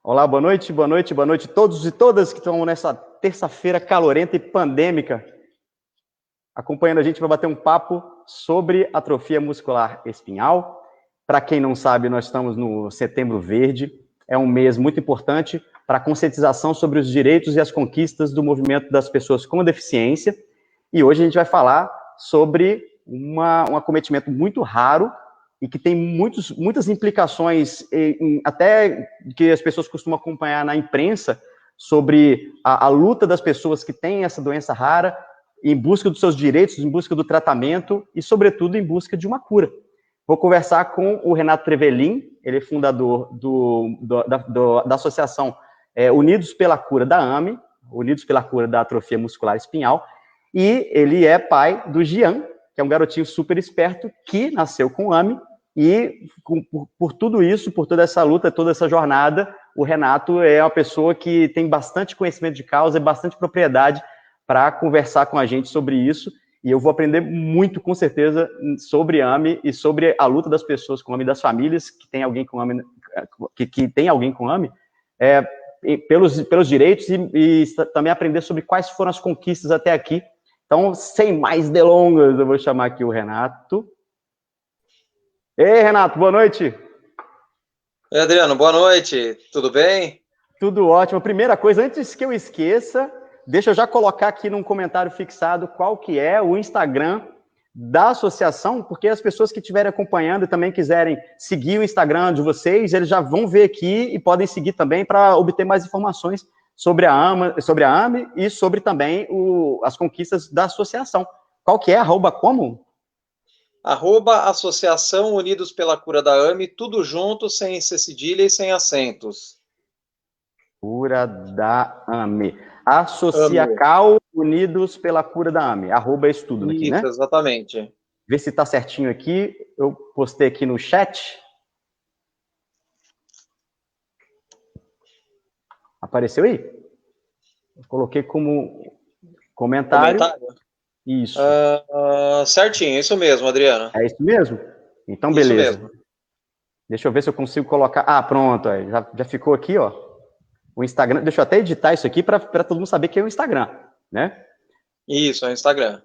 Olá, boa noite, boa noite, boa noite a todos e todas que estão nessa terça-feira calorenta e pandêmica, acompanhando a gente para bater um papo sobre atrofia muscular espinhal. Para quem não sabe, nós estamos no Setembro Verde, é um mês muito importante para a conscientização sobre os direitos e as conquistas do movimento das pessoas com deficiência, e hoje a gente vai falar sobre um acometimento muito raro e que tem muitas implicações, até que as pessoas costumam acompanhar na imprensa, sobre a luta das pessoas que têm essa doença rara, em busca dos seus direitos, em busca do tratamento e, sobretudo, em busca de uma cura. Vou conversar com o Renato Trevelin, ele é fundador da associação Unidos pela Cura da AME, Unidos pela Cura da Atrofia Muscular Espinhal, e ele é pai do Gian, que é um garotinho super esperto, que nasceu com AME, e por tudo isso, por toda essa luta, toda essa jornada, o Renato é uma pessoa que tem bastante conhecimento de causa e bastante propriedade para conversar com a gente sobre isso, e eu vou aprender muito, com certeza, sobre AME e sobre a luta das pessoas com AME, das famílias que tem alguém com AME, que tem alguém com AME, pelos direitos e também aprender sobre quais foram as conquistas até aqui. Então, sem mais delongas, eu vou chamar aqui o Renato. Ei, Renato, boa noite. Oi, Adriano, boa noite, tudo bem? Tudo ótimo. Primeira coisa, antes que eu esqueça, deixa eu já colocar aqui num comentário fixado qual que é o Instagram da associação, porque as pessoas que estiverem acompanhando e também quiserem seguir o Instagram de vocês, eles já vão ver aqui e podem seguir também para obter mais informações sobre a AME e sobre também as conquistas da associação. Qual que é? @como? @Associação Unidos pela Cura da AME, tudo junto, sem cedilha e sem acentos. Cura da AME. Associacal Unidos pela Cura da AME. @ isso tudo aqui, né? Isso, exatamente. Vê se tá certinho aqui. Eu postei aqui no chat. Apareceu aí? Eu coloquei como comentário. Isso. Certinho, isso mesmo, Adriano. É isso mesmo? Então, beleza. Isso mesmo. Deixa eu ver se eu consigo colocar. Ah, pronto. Já ficou aqui, ó. O Instagram. Deixa eu até editar isso aqui para todo mundo saber que é o Instagram, né? Isso, é o Instagram.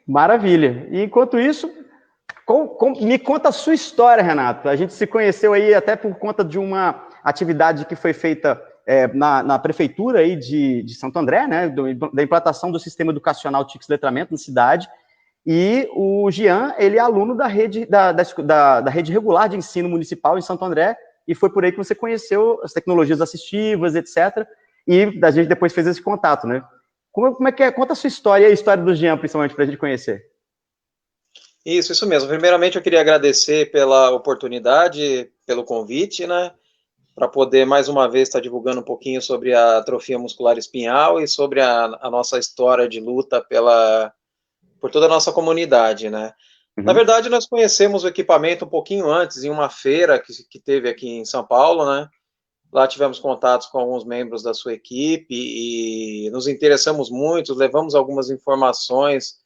Maravilha. E enquanto isso, me conta a sua história, Renato. A gente se conheceu aí até por conta de uma atividade que foi feita na prefeitura aí de Santo André, né, da implantação do sistema educacional TICS Letramento na cidade, e o Gian, ele é aluno da rede regular de ensino municipal em Santo André, e foi por aí que você conheceu as tecnologias assistivas, etc., e a gente depois fez esse contato, né? Como é que é? Conta a sua história e a história do Gian, principalmente, para a gente conhecer. Isso mesmo. Primeiramente, eu queria agradecer pela oportunidade, pelo convite, né? Para poder, mais uma vez, estar divulgando um pouquinho sobre a atrofia muscular espinhal e sobre a nossa história de luta por toda a nossa comunidade, né? Uhum. Na verdade, nós conhecemos o equipamento um pouquinho antes, em uma feira que teve aqui em São Paulo, né? Lá tivemos contatos com alguns membros da sua equipe e nos interessamos muito, levamos algumas informações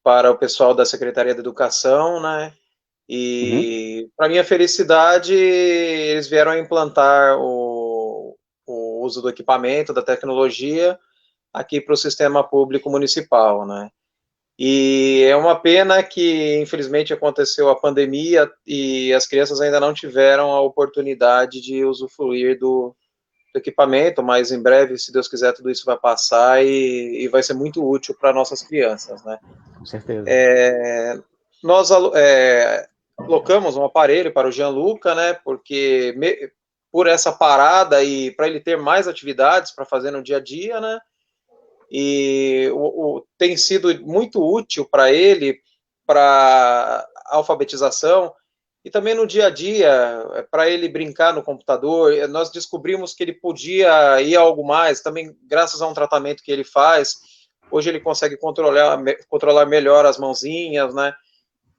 para o pessoal da Secretaria da Educação, né? E, para minha felicidade, eles vieram a implantar o uso do equipamento, da tecnologia, aqui para o sistema público municipal, né? E é uma pena que, infelizmente, aconteceu a pandemia e as crianças ainda não tiveram a oportunidade de usufruir do equipamento, mas em breve, se Deus quiser, tudo isso vai passar e vai ser muito útil para nossas crianças, né? Com certeza. Nós colocamos um aparelho para o Gianluca, né, porque por essa parada e para ele ter mais atividades para fazer no dia a dia, né, e tem sido muito útil para ele, para alfabetização, e também no dia a dia, para ele brincar no computador. Nós descobrimos que ele podia ir a algo mais, também graças a um tratamento que ele faz. Hoje ele consegue controlar melhor as mãozinhas, né?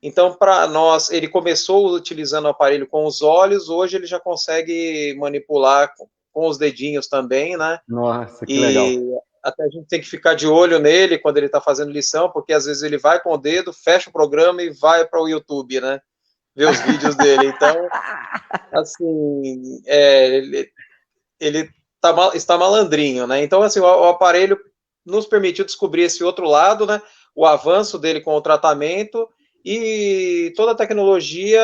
Então, para nós, ele começou utilizando o aparelho com os olhos, hoje ele já consegue manipular com os dedinhos também, né? Nossa, que legal. Até a gente tem que ficar de olho nele quando ele está fazendo lição, porque às vezes ele vai com o dedo, fecha o programa e vai para o YouTube, né? Ver os vídeos dele. Então, assim, ele está malandrinho, né? Então, assim, o aparelho nos permitiu descobrir esse outro lado, né? O avanço dele com o tratamento e toda a tecnologia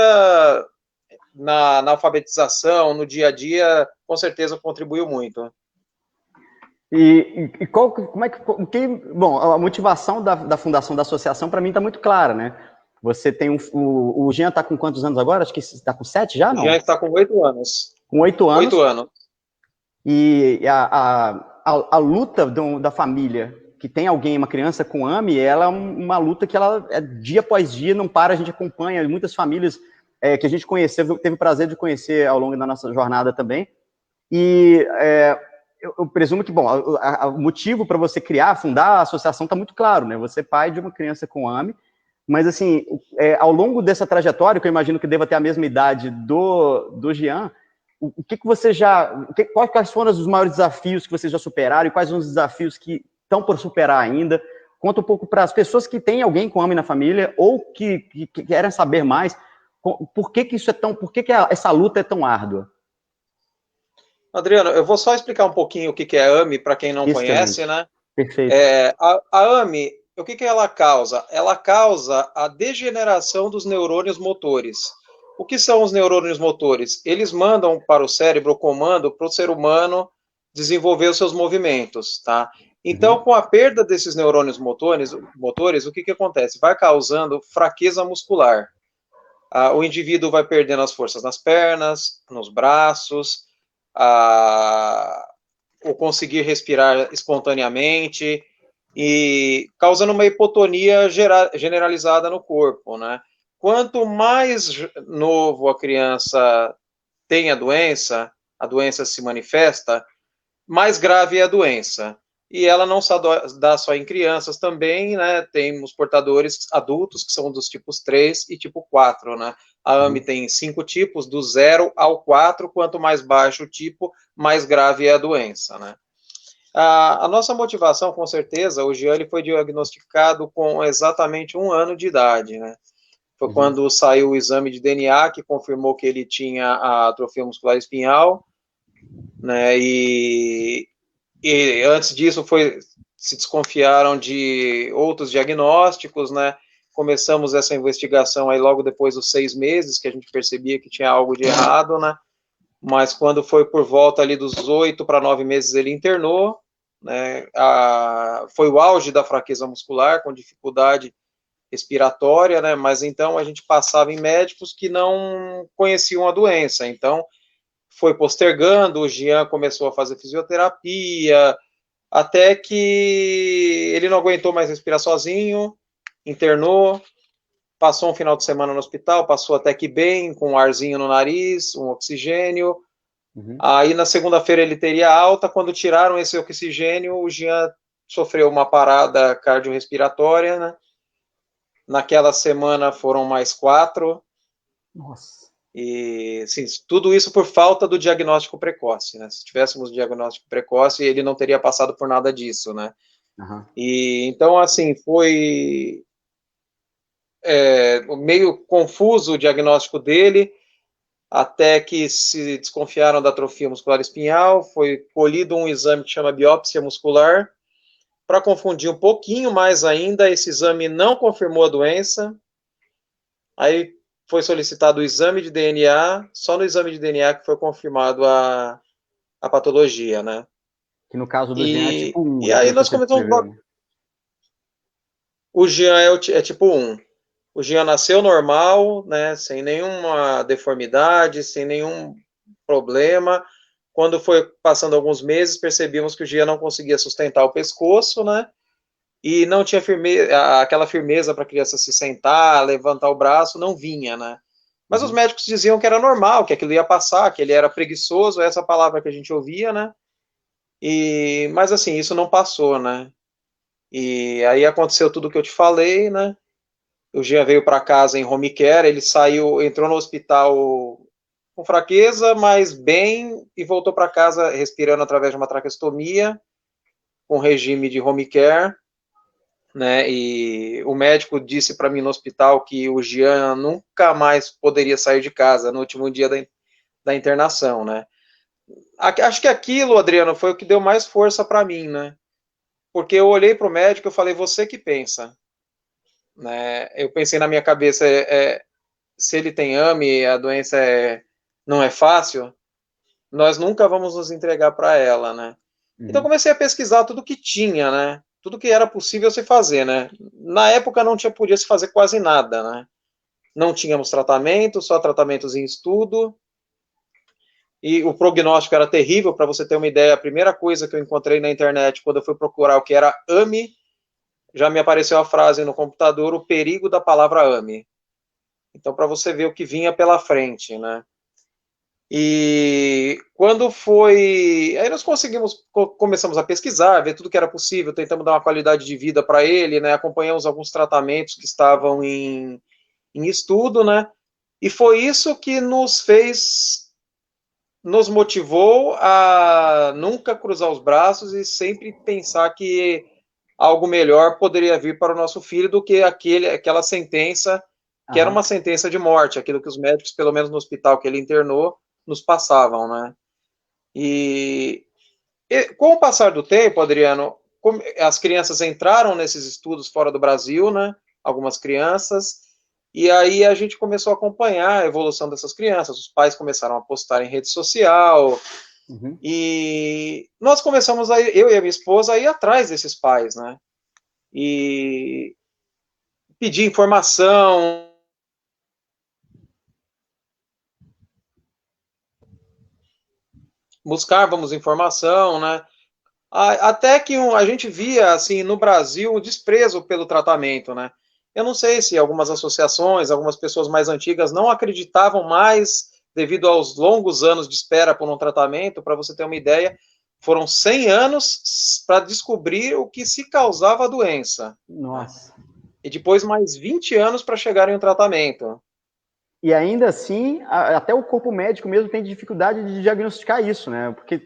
na alfabetização, no dia a dia, com certeza contribuiu muito. E como é que, bom, a motivação da fundação da associação para mim está muito clara, né? Você tem o Jean está com quantos anos agora? Acho que está com 7 já, não? O Jean está com 8 anos. Com 8 anos. 8 anos. E a luta da família que tem alguém, uma criança com AME, ela é uma luta que ela é dia após dia, não para, a gente acompanha muitas famílias que a gente conheceu, teve o prazer de conhecer ao longo da nossa jornada também. E eu presumo que, bom, o motivo para você fundar a associação está muito claro, né? Você é pai de uma criança com AME, mas, assim, ao longo dessa trajetória, que eu imagino que deva ter a mesma idade do Jean, o que você quais foram os maiores desafios que vocês já superaram e quais são os desafios que estão por superar ainda? Conta um pouco para as pessoas que têm alguém com AME na família ou que querem saber mais, por que isso por que essa luta é tão árdua? Adriano, eu vou só explicar um pouquinho o que é AME para quem não conhece, né? Perfeito. A AME, o que ela causa? Ela causa a degeneração dos neurônios motores. O que são os neurônios motores? Eles mandam para o cérebro o comando para o ser humano desenvolver os seus movimentos, tá? Então, com a perda desses neurônios motores, o que acontece? Vai causando fraqueza muscular. O indivíduo vai perdendo as forças nas pernas, nos braços, o conseguir respirar espontaneamente e causando uma hipotonia generalizada no corpo, né? Quanto mais novo a criança tem a doença se manifesta, mais grave é a doença. E ela não se dá só em crianças também, né? Temos portadores adultos, que são dos tipos 3 e tipo 4, né? A AME tem 5 tipos, do 0 ao 4, quanto mais baixo o tipo, mais grave é a doença, né? A nossa motivação, com certeza, o Jean foi diagnosticado com exatamente 1 ano de idade, né? Foi quando saiu o exame de DNA que confirmou que ele tinha a atrofia muscular espinhal, né? E antes disso se desconfiaram de outros diagnósticos, né? Começamos essa investigação aí logo depois dos 6 meses, que a gente percebia que tinha algo de errado, né? Mas quando foi por volta ali dos 8 para 9 meses ele internou, né? Foi o auge da fraqueza muscular, com dificuldade respiratória, né? Mas então a gente passava em médicos que não conheciam a doença, então foi postergando, o Jean começou a fazer fisioterapia, até que ele não aguentou mais respirar sozinho, internou, passou um final de semana no hospital, passou até que bem, com um arzinho no nariz, um oxigênio. Aí na segunda-feira ele teria alta, quando tiraram esse oxigênio, o Jean sofreu uma parada cardiorrespiratória, né? Naquela semana foram mais 4. Nossa. E, assim, tudo isso por falta do diagnóstico precoce, né? Se tivéssemos diagnóstico precoce, ele não teria passado por nada disso, né? E, então, assim, foi meio confuso o diagnóstico dele, até que se desconfiaram da atrofia muscular espinhal, foi colhido um exame que chama biópsia muscular. Para confundir um pouquinho mais ainda, esse exame não confirmou a doença. Aí foi solicitado o exame de DNA, só no exame de DNA que foi confirmado a patologia, né? Que no caso do Jean é tipo 1. E aí nós começamos... O Jean é tipo 1. O Jean nasceu normal, né? Sem nenhuma deformidade, sem nenhum problema. Quando foi passando alguns meses, percebemos que o Jean não conseguia sustentar o pescoço, né? E não tinha aquela firmeza para a criança se sentar, levantar o braço, não vinha, né? Mas os médicos diziam que era normal, que aquilo ia passar, que ele era preguiçoso, essa palavra que a gente ouvia, né? Mas assim, isso não passou, né? E aí aconteceu tudo o que eu te falei, né? O Jean veio para casa em home care, ele entrou no hospital com fraqueza, mas bem, e voltou para casa respirando através de uma traqueostomia, com regime de home care, né? E o médico disse para mim no hospital que o Jean nunca mais poderia sair de casa no último dia da internação, né? Acho que aquilo, Adriano, foi o que deu mais força para mim, né? Porque eu olhei para o médico e falei, você que pensa, né? Eu pensei na minha cabeça, se ele tem AME, a doença não é fácil, nós nunca vamos nos entregar para ela, né? Então Uhum. comecei a pesquisar tudo que tinha, né? Tudo que era possível se fazer, né? Na época não tinha, podia se fazer quase nada, né? Não tínhamos tratamento, só tratamentos em estudo, e o prognóstico era terrível. Para você ter uma ideia, a primeira coisa que eu encontrei na internet, quando eu fui procurar o que era AME, já me apareceu a frase no computador, o perigo da palavra AME. Então, para você ver o que vinha pela frente, né? E quando foi. Aí nós começamos a pesquisar, ver tudo que era possível, tentamos dar uma qualidade de vida para ele, né? Acompanhamos alguns tratamentos que estavam em estudo, né? E foi isso que nos motivou a nunca cruzar os braços e sempre pensar que algo melhor poderia vir para o nosso filho do que aquela sentença, que era Aham. uma sentença de morte, aquilo que os médicos, pelo menos no hospital que ele internou, nos passavam, né? E, com o passar do tempo, Adriano, as crianças entraram nesses estudos fora do Brasil, né? Algumas crianças, e aí a gente começou a acompanhar a evolução dessas crianças. Os pais começaram a postar em rede social, Uhum. e nós começamos, eu e a minha esposa, a ir atrás desses pais, né? E pedir informação, buscávamos informação, né? Até que a gente via, assim, no Brasil, o desprezo pelo tratamento, né? Eu não sei se algumas associações, algumas pessoas mais antigas não acreditavam mais devido aos longos anos de espera por um tratamento. Para você ter uma ideia, foram 100 anos para descobrir o que se causava a doença, né? Nossa. E depois mais 20 anos para chegar em um tratamento. E ainda assim, até o corpo médico mesmo tem dificuldade de diagnosticar isso, né? Porque,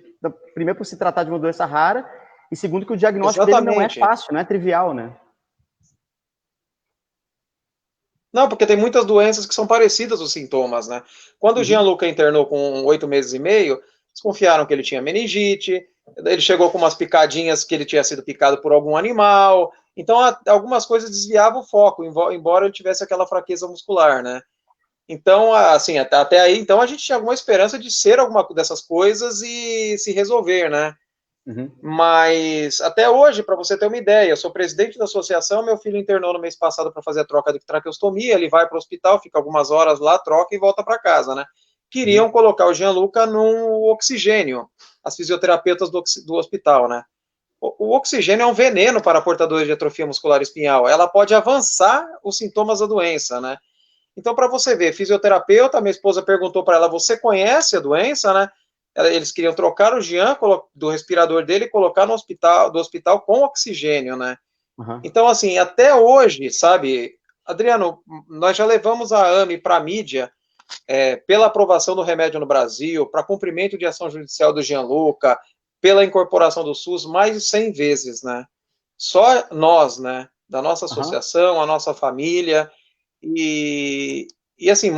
primeiro, por se tratar de uma doença rara, e segundo, que o diagnóstico dele não é Exatamente. fácil, não é trivial, né? Não, porque tem muitas doenças que são parecidas os sintomas, né? Quando o Uhum. Gianluca internou com 8 meses e meio, desconfiaram que ele tinha meningite, ele chegou com umas picadinhas que ele tinha sido picado por algum animal, então algumas coisas desviavam o foco, embora ele tivesse aquela fraqueza muscular, né? Então, assim, até aí, então a gente tinha alguma esperança de ser alguma dessas coisas e se resolver, né? Uhum. Mas até hoje, para você ter uma ideia, eu sou presidente da associação, meu filho internou no mês passado para fazer a troca de traqueostomia, ele vai para o hospital, fica algumas horas lá, troca e volta para casa, né? Uhum. Queriam colocar o Gianluca no oxigênio, as fisioterapeutas do hospital, né? O oxigênio é um veneno para portadores de atrofia muscular espinhal, ela pode avançar os sintomas da doença, né? Então, para você ver, fisioterapeuta, minha esposa perguntou para ela, você conhece a doença, né? Eles queriam trocar o Jean do respirador dele e colocar no hospital, do hospital com oxigênio, né? Uhum. Então, assim, até hoje, sabe, Adriano, nós já levamos a AME para a mídia, pela aprovação do remédio no Brasil, para cumprimento de ação judicial do Gianluca, pela incorporação do SUS, mais de 100 vezes, né? Só nós, né, da nossa Uhum. associação, a nossa família, e, e assim,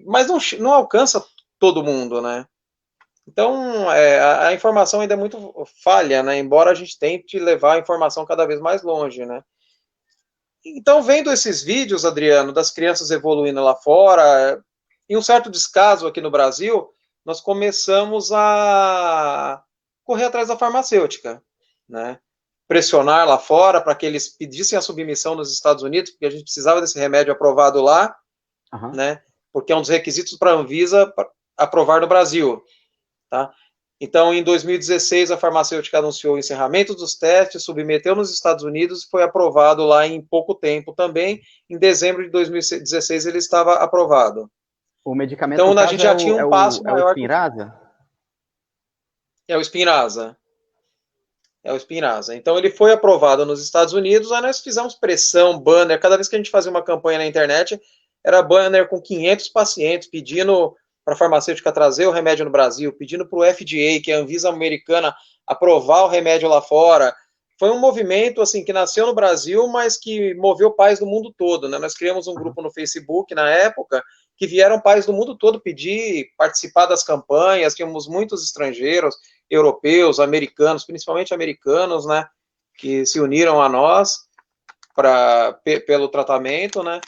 mas não alcança todo mundo, né? Então, a informação ainda é muito falha, né? Embora a gente tente levar a informação cada vez mais longe, né? Então, vendo esses vídeos, Adriano, das crianças evoluindo lá fora, em um certo descaso aqui no Brasil, nós começamos a correr atrás da farmacêutica, né? Pressionar lá fora para que eles pedissem a submissão nos Estados Unidos, porque a gente precisava desse remédio aprovado lá, Uhum. né? Porque é um dos requisitos para a Anvisa aprovar no Brasil, tá? Então, em 2016, a farmacêutica anunciou o encerramento dos testes, submeteu nos Estados Unidos e foi aprovado lá em pouco tempo também. Em dezembro de 2016, ele estava aprovado. O medicamento, no Então, a caso, gente já tinha um passo é o maior que Spinraza? é o Spinraza. É o Spinraza. Então, ele foi aprovado nos Estados Unidos, aí nós fizemos pressão, banner. Cada vez que a gente fazia uma campanha na internet, era banner com 500 pacientes pedindo para a farmacêutica trazer o remédio no Brasil, pedindo para o FDA, que é a Anvisa americana, aprovar o remédio lá fora. Foi um movimento assim que nasceu no Brasil, mas que moveu pais do mundo todo, né? Nós criamos um Uhum. grupo no Facebook na época que vieram pais do mundo todo pedir, participar das campanhas, tínhamos muitos estrangeiros, europeus, americanos, principalmente americanos, né, que se uniram a nós pelo tratamento, né,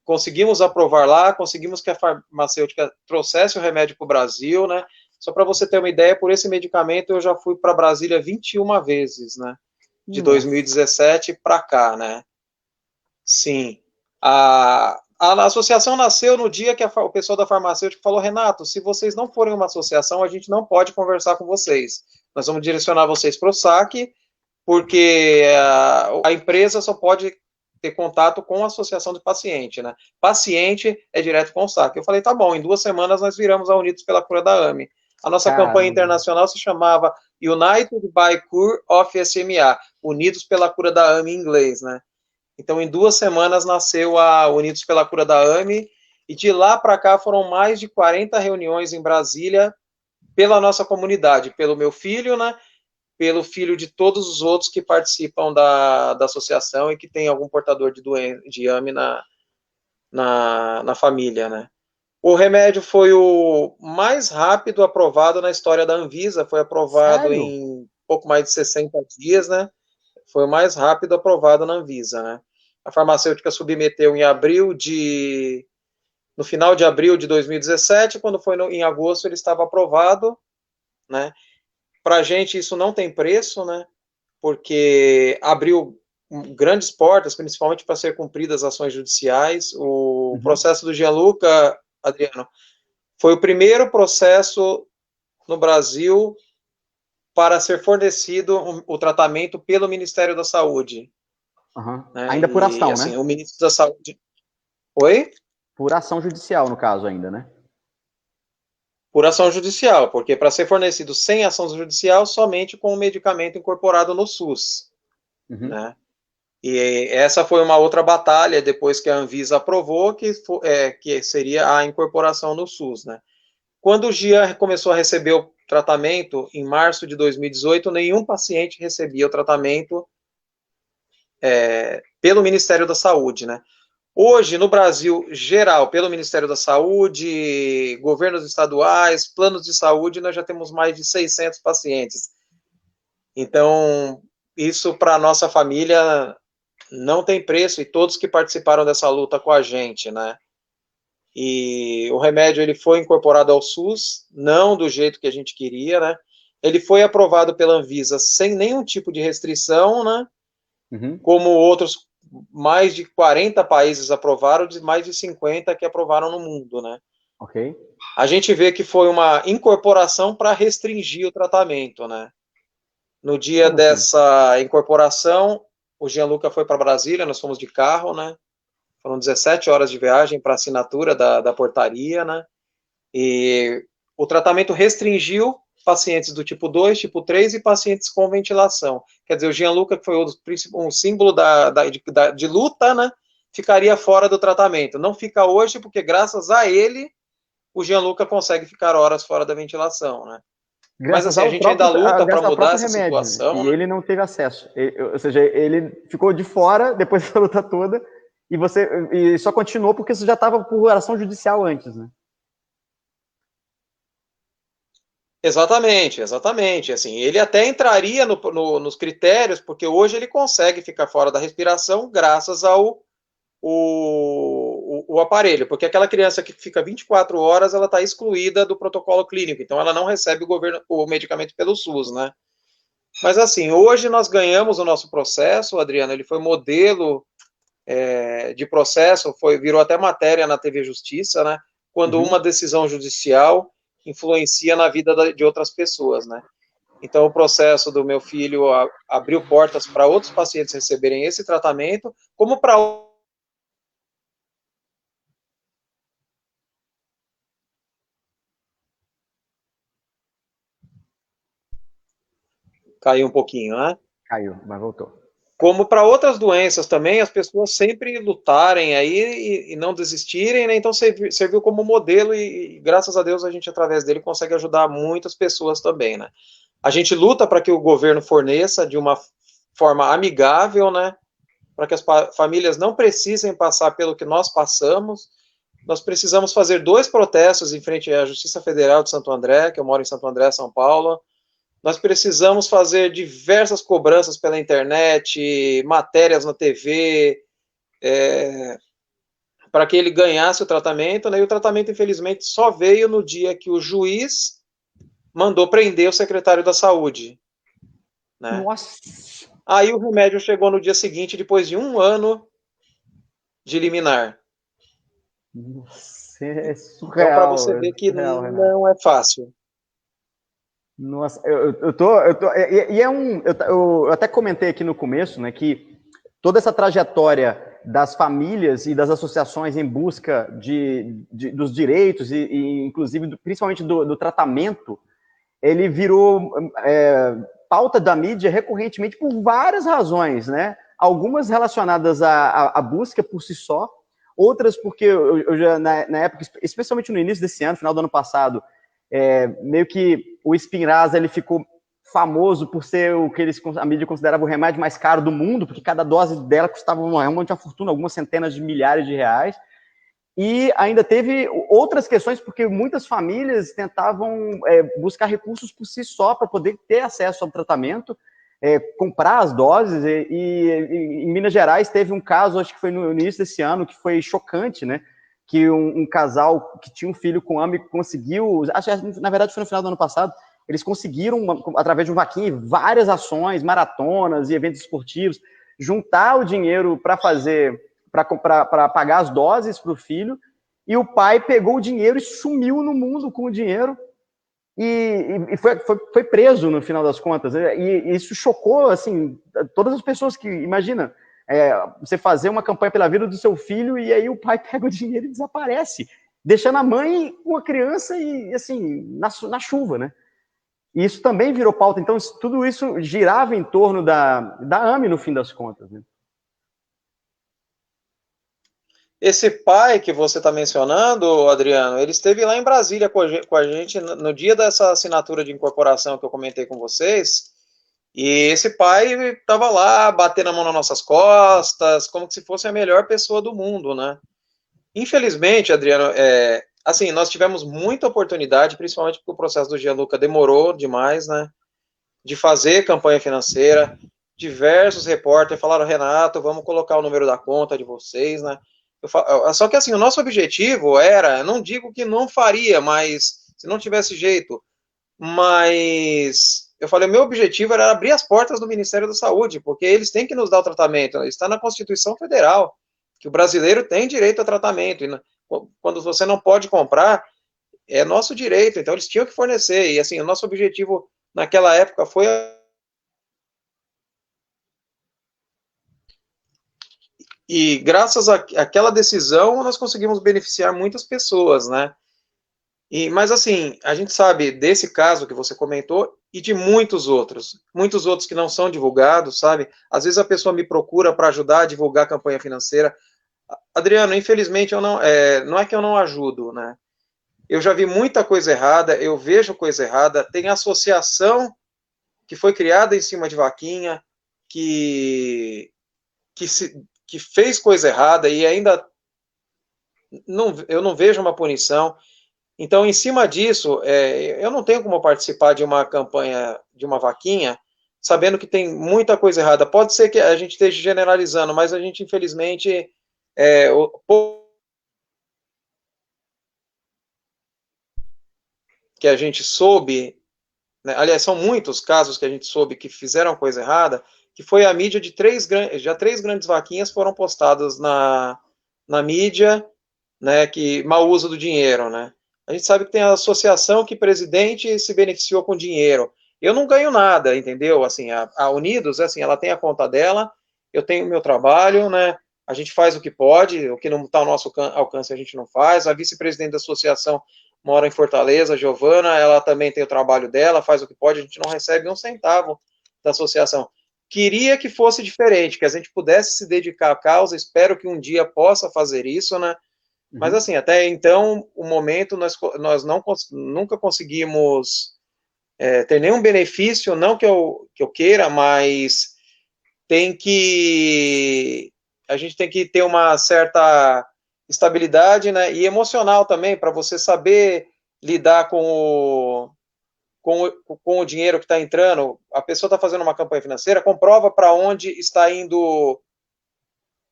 conseguimos aprovar lá, conseguimos que a farmacêutica trouxesse o remédio para o Brasil, né, só para você ter uma ideia, por esse medicamento eu já fui para Brasília 21 vezes, né, de 2017 para cá, né. Sim. A associação nasceu no dia que o pessoal da farmacêutica falou, Renato, se vocês não forem uma associação, a gente não pode conversar com vocês. Nós vamos direcionar vocês para o SAC, porque a empresa só pode ter contato com a associação de paciente, né? Paciente é direto com o SAC. Eu falei, tá bom, em 2 semanas nós viramos a Unidos pela Cura da AME. A nossa campanha internacional se chamava United by Cure of SMA, Unidos pela Cura da AME em inglês, né? Então, em 2 semanas nasceu a Unidos pela Cura da AME, e de lá para cá foram mais de 40 reuniões em Brasília pela nossa comunidade, pelo meu filho, né, pelo filho de todos os outros que participam da associação e que tem algum portador de AME na família, né. O remédio foi o mais rápido aprovado na história da Anvisa, foi aprovado em pouco mais de 60 dias, né, foi o mais rápido aprovado na Anvisa, né. A farmacêutica submeteu no final de abril de 2017, quando foi em agosto ele estava aprovado, né. Para a gente isso não tem preço, né, porque abriu grandes portas, principalmente para ser cumpridas ações judiciais. O processo do Gianluca, Adriano, foi o primeiro processo no Brasil para ser fornecido o tratamento pelo Ministério da Saúde. Né? Ainda por ação, assim, né? O ministro da Saúde... Oi? Por ação judicial, no caso, ainda, né? Por ação judicial, porque para ser fornecido sem ação judicial, somente com o medicamento incorporado no SUS. Né? E essa foi uma outra batalha, depois que a Anvisa aprovou, que seria a incorporação no SUS. Né? Quando o Gian começou a receber o tratamento, em março de 2018, nenhum paciente recebia o tratamento pelo Ministério da Saúde, né? Hoje, no Brasil geral, pelo Ministério da Saúde, governos estaduais, planos de saúde, nós já temos mais de 600 pacientes. Então, isso para a nossa família não tem preço, e todos que participaram dessa luta com a gente, né? E o remédio, ele foi incorporado ao SUS, não do jeito que a gente queria, né? Ele foi aprovado pela Anvisa sem nenhum tipo de restrição, né? Como outros mais de 40 países aprovaram, de mais de 50 que aprovaram no mundo, né? Ok. A gente vê que foi uma incorporação para restringir o tratamento, né? No dia dessa incorporação, o Gianluca foi para Brasília, nós fomos de carro, né? Foram 17 horas de viagem para assinatura da portaria, né? E o tratamento restringiu pacientes do tipo 2, tipo 3 e pacientes com ventilação. Quer dizer, o Gianluca, que foi um símbolo de luta, né, ficaria fora do tratamento. Não fica hoje, porque graças a ele, o Gianluca consegue ficar horas fora da ventilação, né? Graças Mas assim, a gente ainda luta para mudar essa remédio, situação. E ele não teve acesso. Ou seja, ele ficou de fora depois dessa luta toda, e só continuou porque isso já estava por ação judicial antes, né? Exatamente. Assim, ele até entraria nos critérios, porque hoje ele consegue ficar fora da respiração graças ao aparelho, porque aquela criança que fica 24 horas, ela está excluída do protocolo clínico, então ela não recebe o medicamento pelo SUS, né? Mas assim, hoje nós ganhamos o nosso processo, Adriano, ele foi modelo de processo, virou até matéria na TV Justiça, né? Quando uma decisão judicial influencia na vida de outras pessoas, né? Então, o processo do meu filho abriu portas para outros pacientes receberem esse tratamento, como para... Caiu um pouquinho, né? Caiu, mas voltou. Como para outras doenças também, as pessoas sempre lutarem aí e não desistirem, né? Então serviu como modelo e graças a Deus a gente, através dele, consegue ajudar muitas pessoas também, né? A gente luta para que o governo forneça de uma forma amigável, né? Para que as famílias não precisem passar pelo que nós passamos, nós precisamos fazer 2 protestos em frente à Justiça Federal de Santo André, que eu moro em Santo André, São Paulo. Nós precisamos fazer diversas cobranças pela internet, matérias na TV, para que ele ganhasse o tratamento, né? E o tratamento, infelizmente, só veio no dia que o juiz mandou prender o secretário da Saúde, né? Nossa! Aí o remédio chegou no dia seguinte, depois de 1 ano de liminar. Nossa, é Então, para surreal, você ver que surreal, Renato. não é fácil. Nossa, eu tô, e é eu até comentei aqui no começo, né, que toda essa trajetória das famílias e das associações em busca dos direitos e inclusive, principalmente do tratamento, ele virou pauta da mídia recorrentemente por várias razões, né? Algumas relacionadas à busca por si só, outras porque eu já, na época, especialmente no início desse ano, final do ano passado, meio que o Spinraza ele ficou famoso por ser o que a mídia considerava o remédio mais caro do mundo, porque cada dose dela custava realmente uma fortuna, algumas centenas de milhares de reais. E ainda teve outras questões, porque muitas famílias tentavam buscar recursos por si só para poder ter acesso ao tratamento, comprar as doses. E em Minas Gerais teve um caso, acho que foi no início desse ano, que foi chocante, né? Que um casal que tinha um filho com AMI conseguiu, acho que na verdade foi no final do ano passado, eles conseguiram, através de um vaquinha, várias ações, maratonas e eventos esportivos, juntar o dinheiro para fazer, para pagar as doses para o filho, e o pai pegou o dinheiro e sumiu no mundo com o dinheiro e foi preso no final das contas. E isso chocou, assim, todas as pessoas que, imagina, você fazer uma campanha pela vida do seu filho e aí o pai pega o dinheiro e desaparece, deixando a mãe com a criança e, assim, na chuva, né? E isso também virou pauta. Então, tudo isso girava em torno da AME, no fim das contas, né? Esse pai que você está mencionando, Adriano, ele esteve lá em Brasília com a gente no dia dessa assinatura de incorporação que eu comentei com vocês. E esse pai estava lá batendo a mão nas nossas costas, como se fosse a melhor pessoa do mundo, né? Infelizmente, Adriano, assim, nós tivemos muita oportunidade, principalmente porque o processo do Gianluca demorou demais, né? De fazer campanha financeira. Diversos repórteres falaram, Renato, vamos colocar o número da conta de vocês, né? Só que assim, o nosso objetivo era, não digo que não faria, mas se não tivesse jeito, mas eu falei, meu objetivo era abrir as portas do Ministério da Saúde, porque eles têm que nos dar o tratamento, está na Constituição Federal, que o brasileiro tem direito a tratamento, e quando você não pode comprar, é nosso direito, então eles tinham que fornecer, e assim, o nosso objetivo naquela época foi e graças àquela decisão, nós conseguimos beneficiar muitas pessoas, né? Mas assim, a gente sabe desse caso que você comentou e de muitos outros que não são divulgados, sabe? Às vezes a pessoa me procura para ajudar a divulgar a campanha financeira. Adriano, infelizmente eu não é que eu não ajudo, né? Eu já vi muita coisa errada, eu vejo coisa errada, tem associação que foi criada em cima de vaquinha, que fez coisa errada e ainda eu não vejo uma punição. Então, em cima disso, eu não tenho como participar de uma campanha, de uma vaquinha, sabendo que tem muita coisa errada. Pode ser que a gente esteja generalizando, mas a gente, infelizmente, que a gente soube, né, aliás, são muitos casos que a gente soube que fizeram coisa errada, que foi a mídia de três grandes vaquinhas foram postadas na mídia, né, que mau uso do dinheiro, né? A gente sabe que tem a associação que presidente se beneficiou com dinheiro. Eu não ganho nada, entendeu? Assim, a Unidos, assim, ela tem a conta dela, eu tenho o meu trabalho, né? A gente faz o que pode, o que não está ao nosso alcance a gente não faz. A vice-presidente da associação mora em Fortaleza, a Giovana, ela também tem o trabalho dela, faz o que pode, a gente não recebe um centavo da associação. Queria que fosse diferente, que a gente pudesse se dedicar à causa, espero que um dia possa fazer isso, né? Mas assim, até então, o momento, nós nunca conseguimos ter nenhum benefício, não que eu queira, mas a gente tem que ter uma certa estabilidade, né, e emocional também, para você saber lidar com o dinheiro que está entrando. A pessoa está fazendo uma campanha financeira, comprova para onde está indo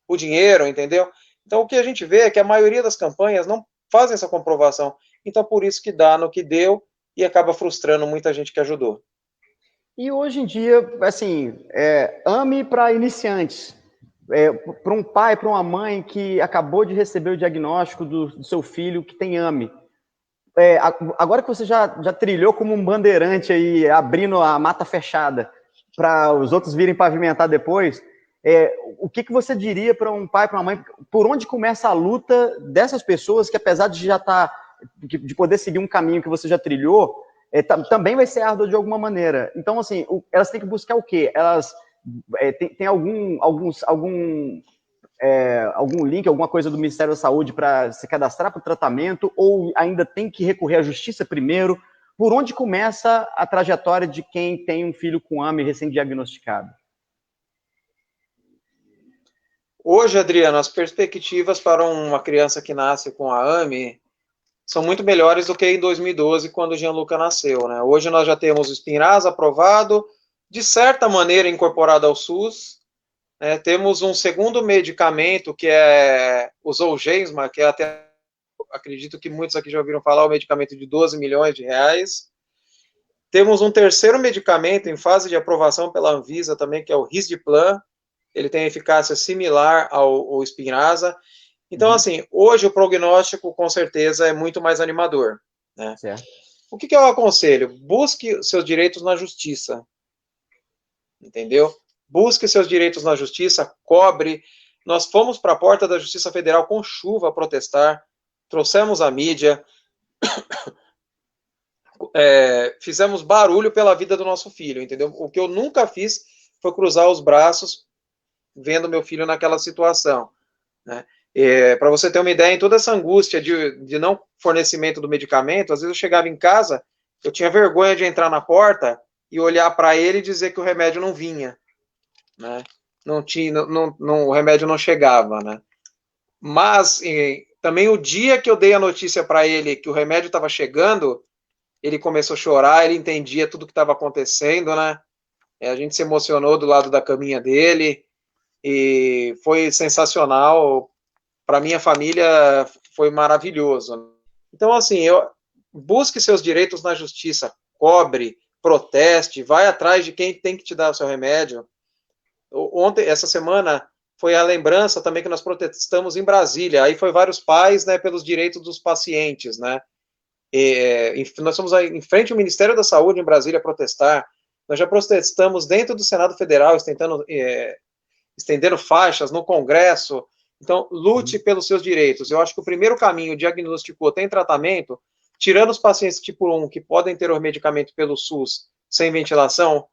o dinheiro, entendeu? Então, o que a gente vê é que a maioria das campanhas não fazem essa comprovação. Então, por isso que dá no que deu e acaba frustrando muita gente que ajudou. E hoje em dia, assim, AME para iniciantes. Para um pai, para uma mãe que acabou de receber o diagnóstico do seu filho que tem AME. Agora que você já trilhou como um bandeirante aí, abrindo a mata fechada, para os outros virem pavimentar depois, o que você diria para um pai, para uma mãe, por onde começa a luta dessas pessoas que, apesar de já de poder seguir um caminho que você já trilhou, também vai ser árdua de alguma maneira. Então, assim, elas têm que buscar o quê? Elas tem algum link, alguma coisa do Ministério da Saúde para se cadastrar para o tratamento, ou ainda tem que recorrer à justiça primeiro? Por onde começa a trajetória de quem tem um filho com AME recém-diagnosticado? Hoje, Adriano, as perspectivas para uma criança que nasce com a AME são muito melhores do que em 2012, quando o Gianluca nasceu, né? Hoje nós já temos o Spinraza aprovado, de certa maneira incorporado ao SUS. Temos um segundo medicamento, que é o Zolgensma, que é até, acredito que muitos aqui já ouviram falar, o medicamento de 12 milhões de reais. Temos um terceiro medicamento em fase de aprovação pela Anvisa também, que é o Risdiplam. Ele tem eficácia similar ao Spinraza. Então, assim, hoje o prognóstico, com certeza, é muito mais animador, né? Certo. O que eu aconselho? Busque seus direitos na justiça, entendeu? Busque seus direitos na justiça, cobre. Nós fomos para a porta da Justiça Federal com chuva a protestar, trouxemos a mídia, fizemos barulho pela vida do nosso filho, entendeu? O que eu nunca fiz foi cruzar os braços vendo meu filho naquela situação, né? Para você ter uma ideia, em toda essa angústia de não fornecimento do medicamento, às vezes eu chegava em casa, eu tinha vergonha de entrar na porta e olhar para ele e dizer que o remédio não vinha, né? O remédio não chegava, né? Mas também o dia que eu dei a notícia para ele que o remédio estava chegando, ele começou a chorar, ele entendia tudo que estava acontecendo, né? A gente se emocionou do lado da caminha dele e foi sensacional. Para minha família foi maravilhoso. Então, assim, busque seus direitos na justiça, cobre, proteste, vai atrás de quem tem que te dar o seu remédio. Ontem, essa semana, foi a lembrança também que nós protestamos em Brasília. Aí foi vários pais, né, pelos direitos dos pacientes, né? Nós fomos em frente ao Ministério da Saúde em Brasília protestar. Nós já protestamos dentro do Senado Federal, estendendo faixas no Congresso. Então, lute pelos seus direitos. Eu acho que o primeiro caminho, diagnosticou, tem tratamento, tirando os pacientes tipo 1, que podem ter o medicamento pelo SUS, sem ventilação,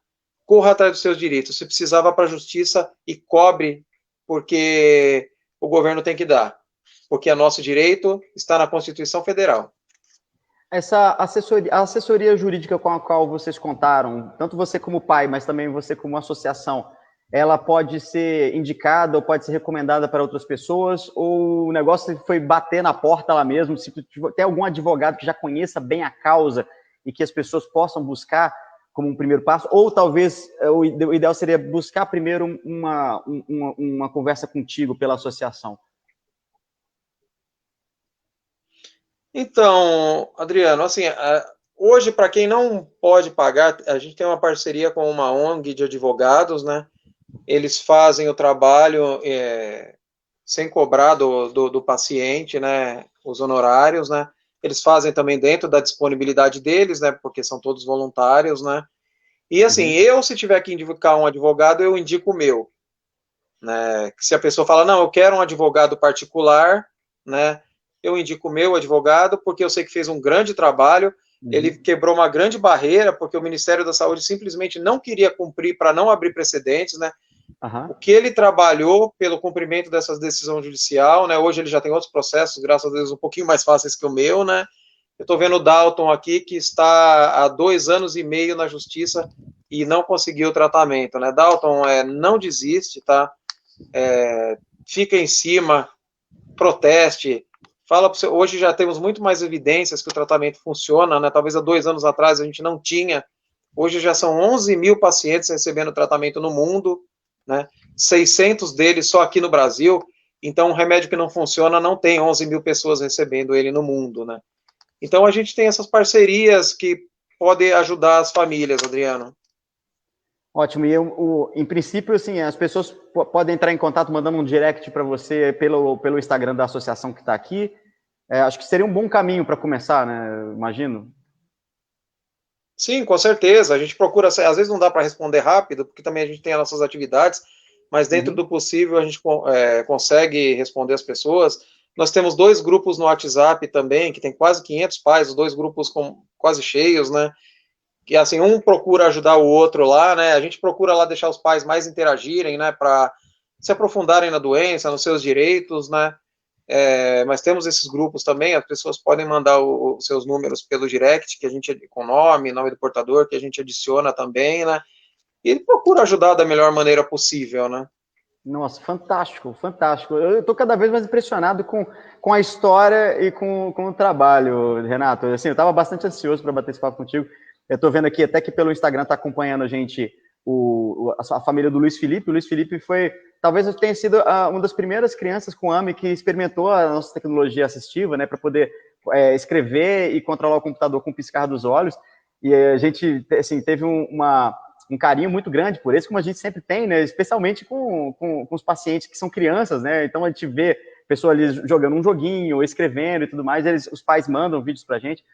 corra atrás dos seus direitos. Se precisar, vá para a justiça e cobre, porque o governo tem que dar. Porque é nosso direito, está na Constituição Federal. A assessoria jurídica com a qual vocês contaram, tanto você como pai, mas também você como associação, ela pode ser indicada ou pode ser recomendada para outras pessoas, ou o negócio foi bater na porta lá mesmo, se tem algum advogado que já conheça bem a causa e que as pessoas possam buscar como um primeiro passo, ou talvez o ideal seria buscar primeiro uma conversa contigo pela associação? Então, Adriano, assim, hoje, para quem não pode pagar, a gente tem uma parceria com uma ONG de advogados, né? Eles fazem o trabalho sem cobrar do paciente, né? Os honorários, né? Eles fazem também dentro da disponibilidade deles, né? Porque são todos voluntários, né? E assim, se tiver que indicar um advogado, eu indico o meu, né? Se a pessoa fala, não, eu quero um advogado particular, né? Eu indico o meu advogado, porque eu sei que fez um grande trabalho, ele quebrou uma grande barreira, porque o Ministério da Saúde simplesmente não queria cumprir para não abrir precedentes, né? O que ele trabalhou pelo cumprimento dessas decisões judicial, né? Hoje ele já tem outros processos, graças a Deus, um pouquinho mais fáceis que o meu, né? Eu estou vendo o Dalton aqui, que está há 2 anos e meio na justiça e não conseguiu o tratamento, né? Dalton, não desiste, tá? Fica em cima, proteste, fala para você, hoje já temos muito mais evidências que o tratamento funciona, né? Talvez há 2 anos atrás a gente não tinha, hoje já são 11 mil pacientes recebendo tratamento no mundo, né? 600 deles só aqui no Brasil, então um remédio que não funciona não tem 11 mil pessoas recebendo ele no mundo, né? Então a gente tem essas parcerias que podem ajudar as famílias, Adriano. Ótimo, e em princípio, assim, as pessoas podem entrar em contato mandando um direct para você pelo Instagram da associação que está aqui. Acho que seria um bom caminho para começar, né? Imagino. Sim, com certeza. A gente procura, às vezes não dá para responder rápido, porque também a gente tem as nossas atividades, mas dentro do possível a gente consegue responder as pessoas. Nós temos 2 grupos no WhatsApp também, que tem quase 500 pais, os 2 grupos quase cheios, né? Que assim, um procura ajudar o outro lá, né? A gente procura lá deixar os pais mais interagirem, né? Para se aprofundarem na doença, nos seus direitos, né? Mas temos esses grupos também, as pessoas podem mandar os seus números pelo direct, que a gente, com nome do portador, que a gente adiciona também, né? E ele procura ajudar da melhor maneira possível, né? Nossa, fantástico, fantástico. Eu estou cada vez mais impressionado com a história e com o trabalho, Renato. Assim, eu estava bastante ansioso para bater esse papo contigo. Eu estou vendo aqui até que pelo Instagram está acompanhando a gente a família do Luiz Felipe. O Luiz Felipe talvez tenha sido uma das primeiras crianças com AME que experimentou a nossa tecnologia assistiva, né, para poder escrever e controlar o computador com o piscar dos olhos. E a gente, assim, teve um carinho muito grande por isso, como a gente sempre tem, né? Especialmente com os pacientes que são crianças, né? Então a gente vê a pessoa ali jogando um joguinho, escrevendo e tudo mais, os pais mandam vídeos pra gente.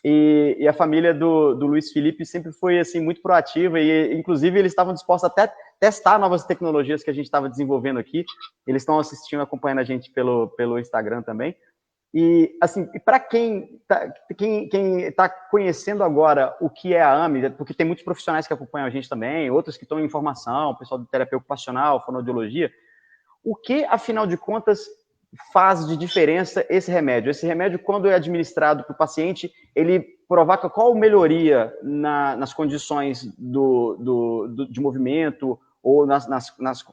E a família do Luiz Felipe sempre foi assim muito proativa e inclusive eles estavam dispostos até testar novas tecnologias que a gente estava desenvolvendo aqui. Eles estão assistindo, acompanhando a gente pelo Instagram também. E, assim, para quem está conhecendo agora o que é a AME, porque tem muitos profissionais que acompanham a gente também, outros que estão em formação, pessoal de terapia ocupacional, fonoaudiologia, o que, afinal de contas, faz de diferença esse remédio? Esse remédio, quando é administrado para o paciente, ele provoca qual melhoria nas condições de movimento ou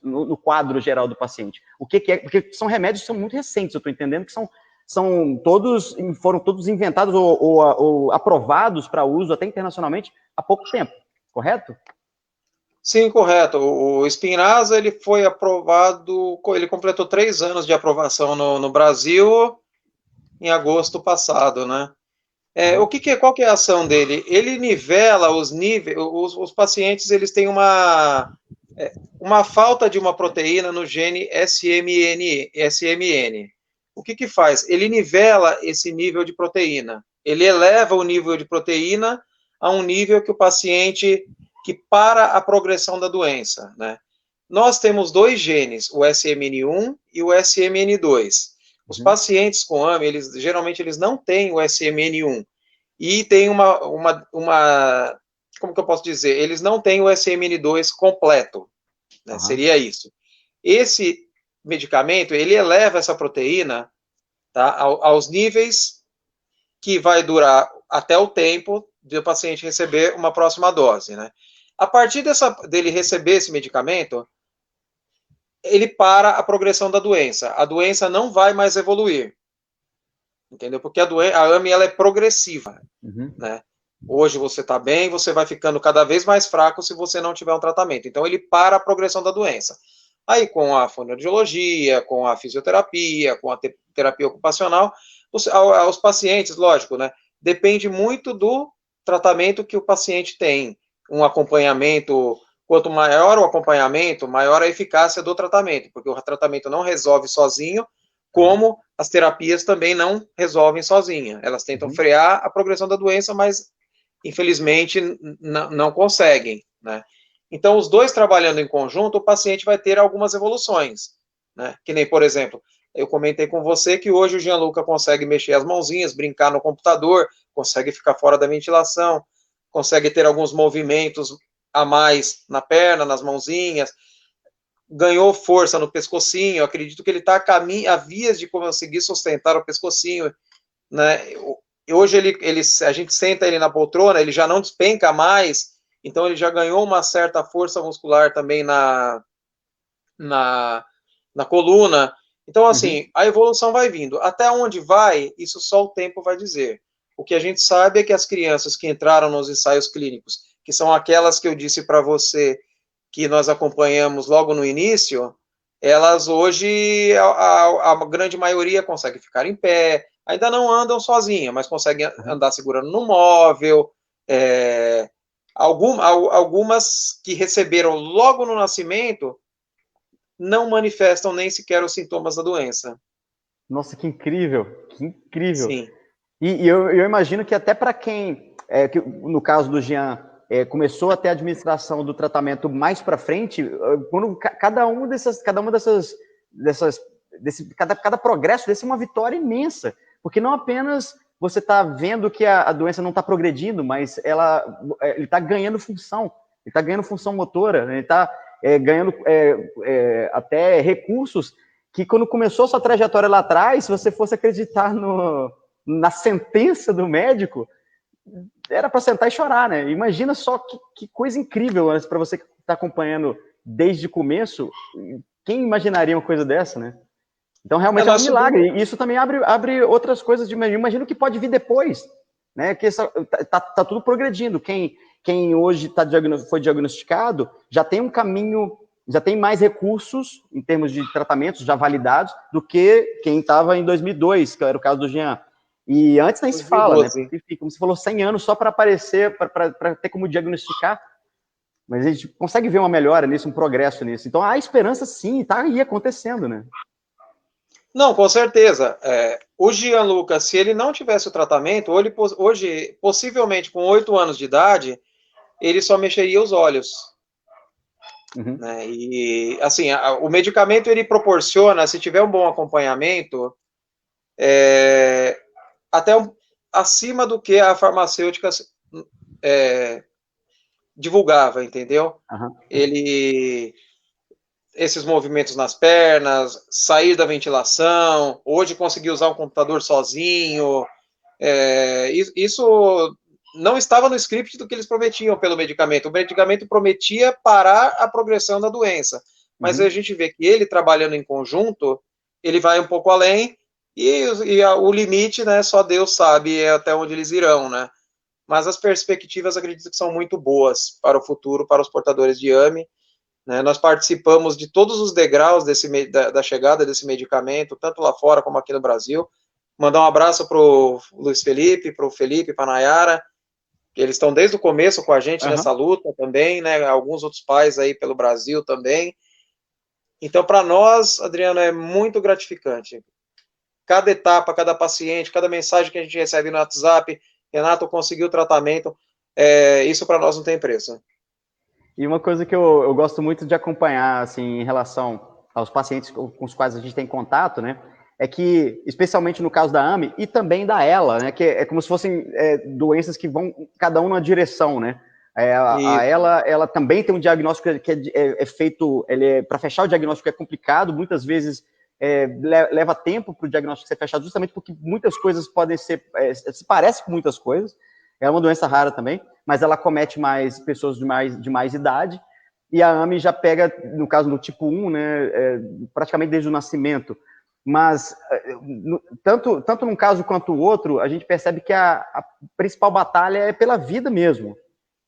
no quadro geral do paciente? O que é? Porque são remédios que são muito recentes, eu estou entendendo que foram todos inventados ou aprovados para uso até internacionalmente há pouco tempo, correto? Sim, correto. O Spinraza, ele foi aprovado, ele completou 3 anos de aprovação no Brasil em agosto passado, né? Qual que é a ação dele? Ele nivela os níveis, os pacientes, eles têm uma falta de uma proteína no gene SMN. O que faz? Ele nivela esse nível de proteína. Ele eleva o nível de proteína a um nível que o paciente que para a progressão da doença, né? Nós temos 2 genes, o SMN1 e o SMN2. Os pacientes com AME, geralmente eles não têm o SMN1 e tem como que eu posso dizer? Eles não têm o SMN2 completo, né? Seria isso. Esse medicamento, ele eleva essa proteína, tá, aos níveis que vai durar até o tempo de o paciente receber uma próxima dose, né? A partir dele receber esse medicamento, ele para a progressão da doença. A doença não vai mais evoluir, entendeu? Porque a AME ela é progressiva, né? Hoje você está bem, você vai ficando cada vez mais fraco se você não tiver um tratamento. Então ele para a progressão da doença. Aí com a fonoaudiologia, com a fisioterapia, com a terapia ocupacional, os pacientes, lógico, né? Depende muito do tratamento que o paciente tem. Um acompanhamento, quanto maior o acompanhamento, maior a eficácia do tratamento, porque o tratamento não resolve sozinho, como as terapias também não resolvem sozinha. Elas tentam frear a progressão da doença, mas infelizmente não conseguem, né? Então, os dois trabalhando em conjunto, o paciente vai ter algumas evoluções, né? Que nem, por exemplo, eu comentei com você que hoje o Gianluca consegue mexer as mãozinhas, brincar no computador, consegue ficar fora da ventilação, consegue ter alguns movimentos a mais na perna, nas mãozinhas, ganhou força no pescocinho, eu acredito que ele está a vias de conseguir sustentar o pescocinho, né? Hoje a gente senta ele na poltrona, ele já não despenca mais, então ele já ganhou uma certa força muscular também na coluna. Então, assim, a evolução vai vindo. Até onde vai, isso só o tempo vai dizer. O que a gente sabe é que as crianças que entraram nos ensaios clínicos, que são aquelas que eu disse para você que nós acompanhamos logo no início, elas hoje, a grande maioria consegue ficar em pé, ainda não andam sozinha, mas conseguem andar segurando no móvel. Algumas que receberam logo no nascimento não manifestam nem sequer os sintomas da doença. Nossa, que incrível, que incrível. Sim. E eu imagino que até para quem, que no caso do Jean, começou a ter a administração do tratamento mais para frente, quando cada progresso desse é uma vitória imensa, porque não apenas você está vendo que a doença não está progredindo, mas ele está ganhando função, ele está ganhando função motora, ele está ganhando até recursos que quando começou sua trajetória lá atrás, se você fosse acreditar na sentença do médico, era para sentar e chorar, né? Imagina só que coisa incrível, para você que está acompanhando desde o começo, quem imaginaria uma coisa dessa, né? Então, realmente é um milagre. E isso também abre outras coisas. Imagina o que pode vir depois, né? Que tá tudo progredindo. Quem hoje foi diagnosticado já tem um caminho, já tem mais recursos em termos de tratamentos já validados do que quem estava em 2002, que era o caso do Jean. E antes nem se fala, né? Porque, como você falou, 100 anos só para aparecer, para ter como diagnosticar. Mas a gente consegue ver uma melhora nisso, um progresso nisso. Então, há esperança sim, está aí acontecendo, né? Não, com certeza. O Gianluca, se ele não tivesse o tratamento, hoje, possivelmente com 8 anos de idade, ele só mexeria os olhos. Né? E, assim, o medicamento ele proporciona, se tiver um bom acompanhamento, até acima do que a farmacêutica divulgava, entendeu? Esses movimentos nas pernas, sair da ventilação, hoje conseguir usar um computador sozinho, isso não estava no script do que eles prometiam pelo medicamento. O medicamento prometia parar a progressão da doença, mas a gente vê que ele, trabalhando em conjunto, ele vai um pouco além, e o limite, né, só Deus sabe até onde eles irão, né? Mas as perspectivas, acredito que são muito boas para o futuro, para os portadores de AME. Né? Nós participamos de todos os degraus da chegada desse medicamento, tanto lá fora como aqui no Brasil. Mandar um abraço para o Luiz Felipe, para o Felipe, para a Nayara, que eles estão desde o começo com a gente nessa luta também, né? Alguns outros pais aí pelo Brasil também. Então, para nós, Adriano, é muito gratificante. Cada etapa, cada paciente, cada mensagem que a gente recebe no WhatsApp, Renato conseguiu o tratamento, isso para nós não tem preço. E uma coisa que eu gosto muito de acompanhar, assim, em relação aos pacientes com os quais a gente tem contato, né, é que, especialmente no caso da AME e também da ELA, né, que é como se fossem doenças que vão cada um numa direção, né. A ELA, ela também tem um diagnóstico que é feito, para fechar o diagnóstico é complicado, muitas vezes leva tempo para o diagnóstico ser fechado, justamente porque muitas coisas podem ser, se parece com muitas coisas. É uma doença rara também, mas ela comete mais pessoas de mais idade, e a AME já pega, no caso do tipo 1, né, praticamente desde o nascimento. Mas, tanto num caso quanto o outro, a gente percebe que a principal batalha é pela vida mesmo.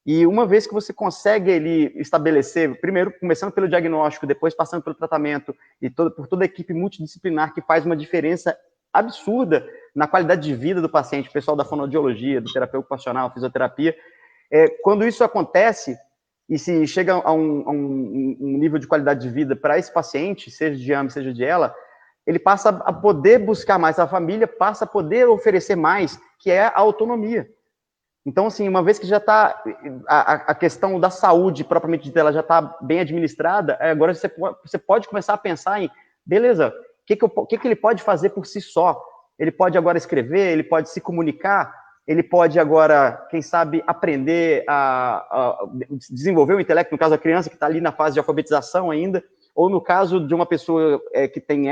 E uma vez que você consegue estabelecer, primeiro começando pelo diagnóstico, depois passando pelo tratamento, e por toda a equipe multidisciplinar que faz uma diferença absurda na qualidade de vida do paciente, o pessoal da fonoaudiologia, do terapeuta ocupacional, fisioterapia, quando isso acontece, e se chega a um nível de qualidade de vida para esse paciente, seja de AME, seja de ELA, ele passa a poder buscar mais, a família passa a poder oferecer mais, que é a autonomia. Então, assim, uma vez que já está a questão da saúde propriamente dita, ela já está bem administrada, agora você pode começar a pensar em, beleza, o que ele pode fazer por si só? Ele pode agora escrever, ele pode se comunicar, ele pode agora, quem sabe, aprender a desenvolver o intelecto, no caso da criança que está ali na fase de alfabetização ainda, ou no caso de uma pessoa que tem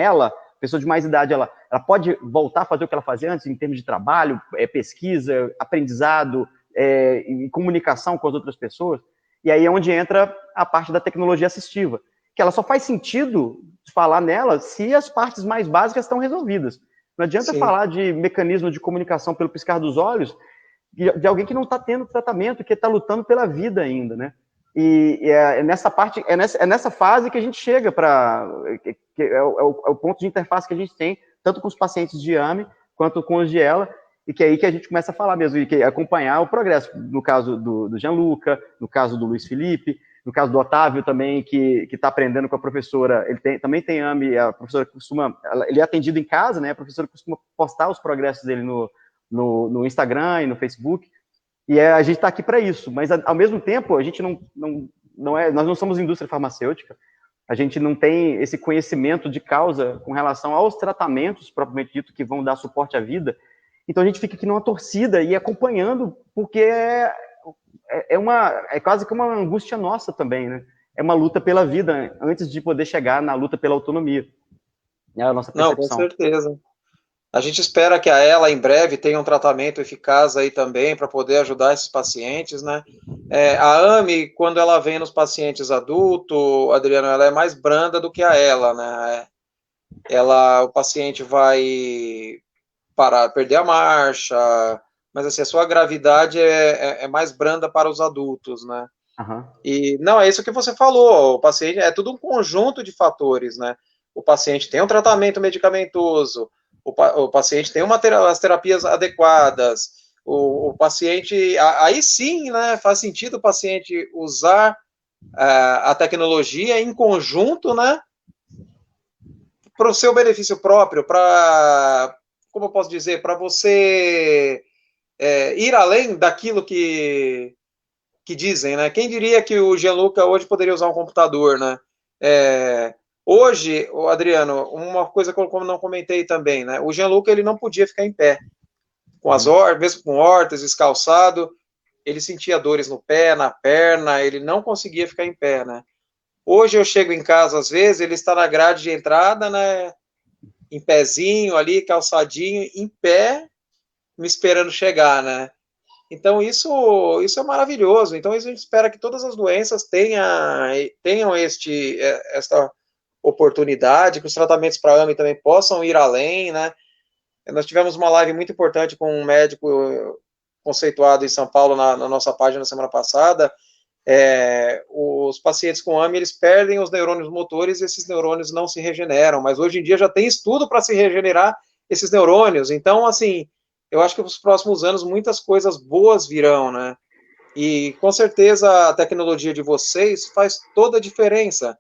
pessoa de mais idade, ela pode voltar a fazer o que ela fazia antes, em termos de trabalho, pesquisa, aprendizado, e comunicação com as outras pessoas. E aí é onde entra a parte da tecnologia assistiva, que ela só faz sentido falar nela se as partes mais básicas estão resolvidas. Não adianta Sim. falar de mecanismo de comunicação pelo piscar dos olhos de alguém que não está tendo tratamento, que está lutando pela vida ainda, né? E é nessa parte, é nessa fase que a gente chega para é o ponto de interface que a gente tem, tanto com os pacientes de AME quanto com os de ELA, e que é aí que a gente começa a falar mesmo, e que acompanhar o progresso. No caso do Gianluca, no caso do Luiz Felipe, no caso do Otávio também, que está aprendendo com a professora, ele também tem AME, a professora costuma, ele é atendido em casa, né? A professora costuma postar os progressos dele no Instagram e no Facebook, e a gente está aqui para isso, mas ao mesmo tempo a gente nós não somos indústria farmacêutica, a gente não tem esse conhecimento de causa com relação aos tratamentos propriamente dito que vão dar suporte à vida, então a gente fica aqui numa torcida e acompanhando, porque é quase que uma angústia nossa também, né? É uma luta pela vida antes de poder chegar na luta pela autonomia. É a nossa percepção. Não, com certeza. A gente espera que a ela, em breve, tenha um tratamento eficaz aí também para poder ajudar esses pacientes, né? A AME, quando ela vem nos pacientes adultos, Adriano, ela é mais branda do que a ela, né? O paciente vai perder a marcha, mas assim, a sua gravidade é mais branda para os adultos, né? Uhum. E não, é isso que você falou, o paciente é tudo um conjunto de fatores, né? O paciente tem um tratamento medicamentoso, o paciente tem as terapias adequadas, o paciente, aí sim, né, faz sentido o paciente usar a tecnologia em conjunto, né, para o seu benefício próprio, como eu posso dizer, para você ir além daquilo que dizem, né? Quem diria que o Gianluca hoje poderia usar um computador, né? Hoje, Adriano, uma coisa que eu não comentei também, né? O Gianluca, ele não podia ficar em pé. Com as mesmo com órteses, calçado, ele sentia dores no pé, na perna, ele não conseguia ficar em pé, né? Hoje eu chego em casa, às vezes, ele está na grade de entrada, né? Em pezinho ali, calçadinho, em pé, me esperando chegar, né? Então, isso é maravilhoso. Então, a gente espera que todas as doenças tenham esta oportunidade, que os tratamentos para AME também possam ir além, né? Nós tivemos uma live muito importante com um médico conceituado em São Paulo na nossa página na semana passada. Os pacientes com AME, eles perdem os neurônios motores e esses neurônios não se regeneram, mas hoje em dia já tem estudo para se regenerar esses neurônios. Então, assim, eu acho que nos próximos anos muitas coisas boas virão, né? E com certeza a tecnologia de vocês faz toda a diferença.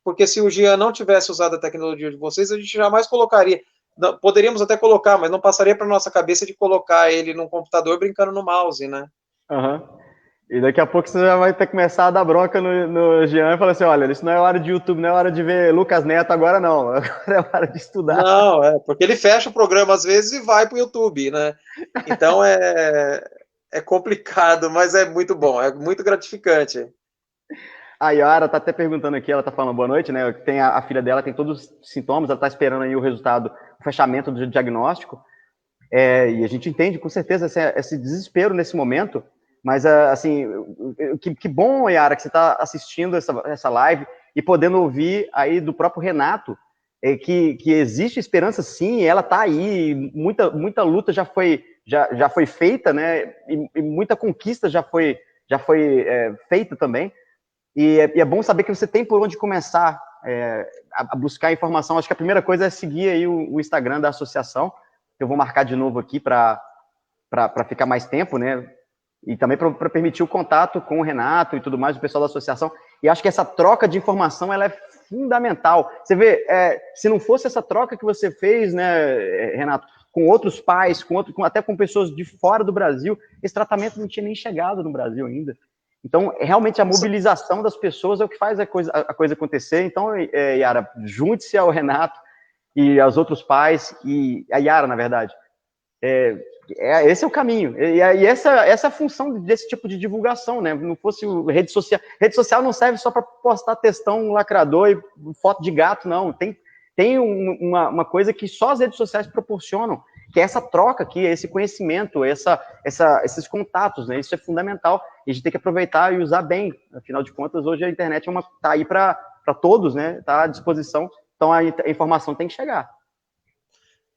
Porque se o Gian não tivesse usado a tecnologia de vocês, a gente jamais colocaria. Poderíamos até colocar, mas não passaria para nossa cabeça de colocar ele num computador brincando no mouse, né? Uhum. E daqui a pouco você já vai ter que começar a dar bronca no Jean e falar assim, olha, isso não é hora de YouTube, não é hora de ver Lucas Neto agora não, agora é hora de estudar. Não, porque ele fecha o programa às vezes e vai para o YouTube, né? Então é complicado, mas é muito bom, é muito gratificante. A Yara tá até perguntando aqui, ela tá falando boa noite, né? Tem a filha dela, tem todos os sintomas, ela tá esperando aí o resultado, o fechamento do diagnóstico, e a gente entende com certeza esse desespero nesse momento, mas, assim, que bom, Yara, que você está assistindo essa live e podendo ouvir aí do próprio Renato, que existe esperança sim, ela está aí, muita luta já foi feita, né, e muita conquista já foi feita também, e é bom saber que você tem por onde começar a buscar informação. Acho que a primeira coisa é seguir aí o Instagram da associação, que eu vou marcar de novo aqui para ficar mais tempo, né, e também para permitir o contato com o Renato e tudo mais, o pessoal da associação. E acho que essa troca de informação ela é fundamental. Você vê, se não fosse essa troca que você fez, né, Renato, com outros pais, até com pessoas de fora do Brasil, esse tratamento não tinha nem chegado no Brasil ainda. Então, realmente, a mobilização das pessoas é o que faz a coisa acontecer. Então, Yara, junte-se ao Renato e aos outros pais, e a Yara, na verdade. Esse é o caminho, e essa é a função desse tipo de divulgação, né? Não fosse rede social não serve só para postar textão lacrador e foto de gato, não. Tem uma coisa que só as redes sociais proporcionam, que é essa troca aqui, esse conhecimento, esses contatos, né? Isso é fundamental, e a gente tem que aproveitar e usar bem. Afinal de contas, hoje a internet está aí para todos, né? Está à disposição, Então a informação tem que chegar.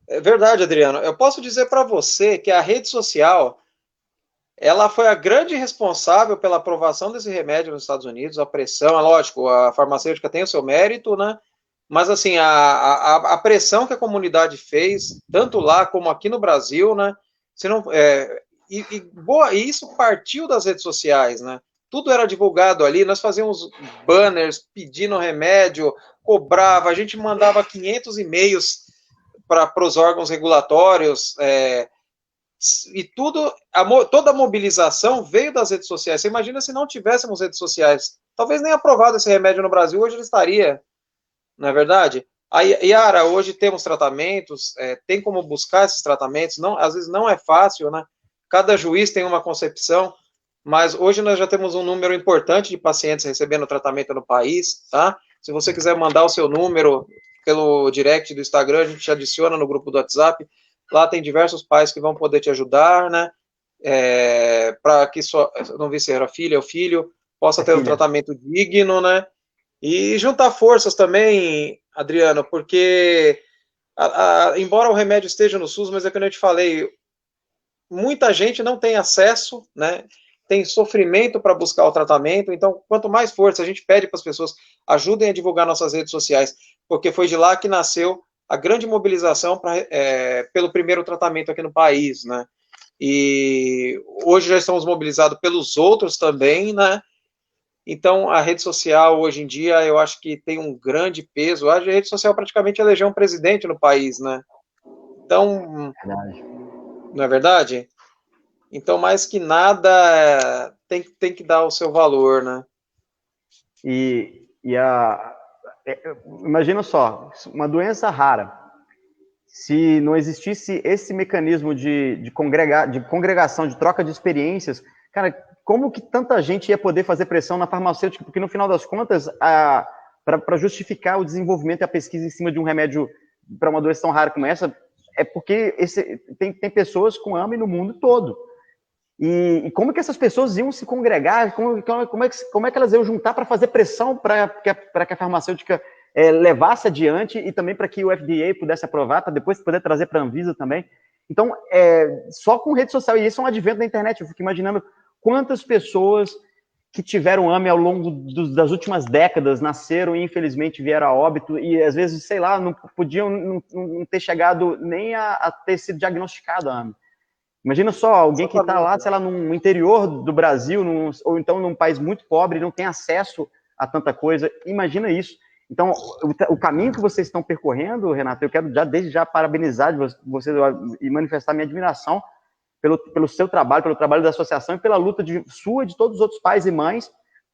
É verdade, Adriano. Eu posso dizer para você que a rede social, ela foi a grande responsável pela aprovação desse remédio nos Estados Unidos, a pressão, é lógico, a farmacêutica tem o seu mérito, né? Mas, assim, a pressão que a comunidade fez, tanto lá como aqui no Brasil, né? Se não, e isso partiu das redes sociais, né? Tudo era divulgado ali, nós fazíamos banners pedindo remédio, cobrava, a gente mandava 500 e-mails para os órgãos regulatórios, e toda a mobilização veio das redes sociais. Você imagina se não tivéssemos redes sociais, talvez nem aprovado esse remédio no Brasil, hoje ele estaria, não é verdade? A Yara, hoje temos tratamentos, tem como buscar esses tratamentos, não, às vezes não é fácil, né? Cada juiz tem uma concepção, mas hoje nós já temos um número importante de pacientes recebendo tratamento no país, tá? Se você quiser mandar o seu número pelo direct do Instagram, a gente te adiciona no grupo do WhatsApp, lá tem diversos pais que vão poder te ajudar, né? Para que não vi se era filha ou filho, possa ter um tratamento digno, né? E juntar forças também, Adriano, porque embora o remédio esteja no SUS, mas é como eu te falei, muita gente não tem acesso, né? Tem sofrimento para buscar o tratamento, então quanto mais força a gente pede para as pessoas ajudem a divulgar nossas redes sociais, porque foi de lá que nasceu a grande mobilização pelo primeiro tratamento aqui no país, né? E hoje já estamos mobilizados pelos outros também, né? Então, a rede social, hoje em dia, eu acho que tem um grande peso. A rede social praticamente elegeu um presidente no país, né? Então, Verdade. não é verdade? Então, mais que nada, tem que dar o seu valor, né? Imagina só, uma doença rara. Se não existisse esse mecanismo de congregação, de troca de experiências, cara, como que tanta gente ia poder fazer pressão na farmacêutica? Porque no final das contas, para justificar o desenvolvimento e a pesquisa em cima de um remédio para uma doença tão rara como essa, é porque tem pessoas com AME no mundo todo. E como que essas pessoas iam se congregar? Como é que elas iam juntar para fazer pressão para que a farmacêutica levasse adiante e também para que o FDA pudesse aprovar, para depois poder trazer para a Anvisa também? Então, só com rede social, e isso é um advento da internet, eu fico imaginando quantas pessoas que tiveram AME ao longo das últimas décadas nasceram e infelizmente vieram a óbito e às vezes, sei lá, não podiam não ter chegado nem a ter sido diagnosticado a AME. Imagina só, alguém que está lá, sei lá, no interior do Brasil, ou então num país muito pobre, não tem acesso a tanta coisa. Imagina isso. Então, o caminho que vocês estão percorrendo, Renato, eu quero desde já parabenizar vocês e manifestar minha admiração pelo seu trabalho, pelo trabalho da associação e pela luta sua e de todos os outros pais e mães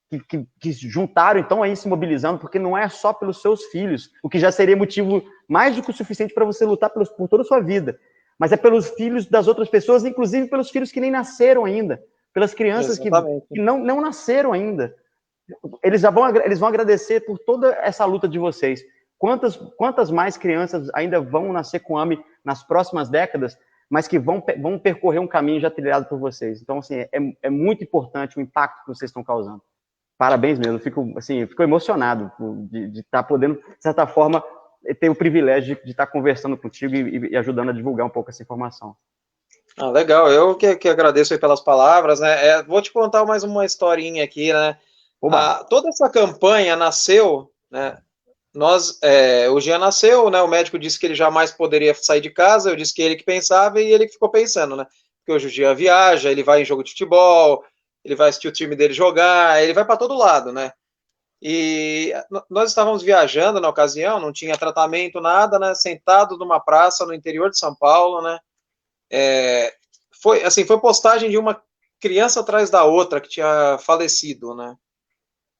que juntaram, então, aí se mobilizando, porque não é só pelos seus filhos, o que já seria motivo mais do que o suficiente para você lutar por toda a sua vida, mas é pelos filhos das outras pessoas, inclusive pelos filhos que nem nasceram ainda, pelas crianças que não nasceram ainda. Eles vão agradecer por toda essa luta de vocês. Quantas mais crianças ainda vão nascer com AME nas próximas décadas, mas que vão percorrer um caminho já trilhado por vocês. Então, assim, é muito importante o impacto que vocês estão causando. Parabéns mesmo, eu fico emocionado de estar podendo, de certa forma, ter o privilégio de estar conversando contigo e ajudando a divulgar um pouco essa informação. Ah, legal, eu que agradeço aí pelas palavras, né? Vou te contar mais uma historinha aqui, né? Toda essa campanha nasceu, né? O Jean nasceu, né? O médico disse que ele jamais poderia sair de casa, eu disse que ele que pensava e ele que ficou pensando, né? Porque hoje o Jean viaja, ele vai em jogo de futebol, ele vai assistir o time dele jogar, ele vai para todo lado, né? E nós estávamos viajando na ocasião, não tinha tratamento, nada, né? Sentado numa praça no interior de São Paulo, né? Foi postagem de uma criança atrás da outra que tinha falecido, né?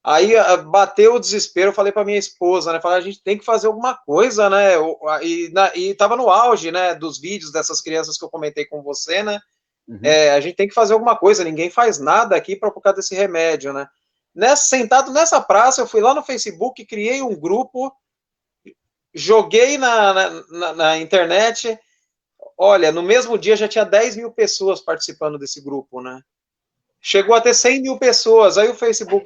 Aí bateu o desespero, eu falei para minha esposa, né? Falei, a gente tem que fazer alguma coisa, né? E tava no auge, né? Dos vídeos dessas crianças que eu comentei com você, né? Uhum. A gente tem que fazer alguma coisa, ninguém faz nada aqui por causa desse remédio, né? Sentado nessa praça, eu fui lá no Facebook, criei um grupo, joguei na internet. Olha, no mesmo dia já tinha 10 mil pessoas participando desse grupo, né? Chegou a ter 100 mil pessoas, aí o Facebook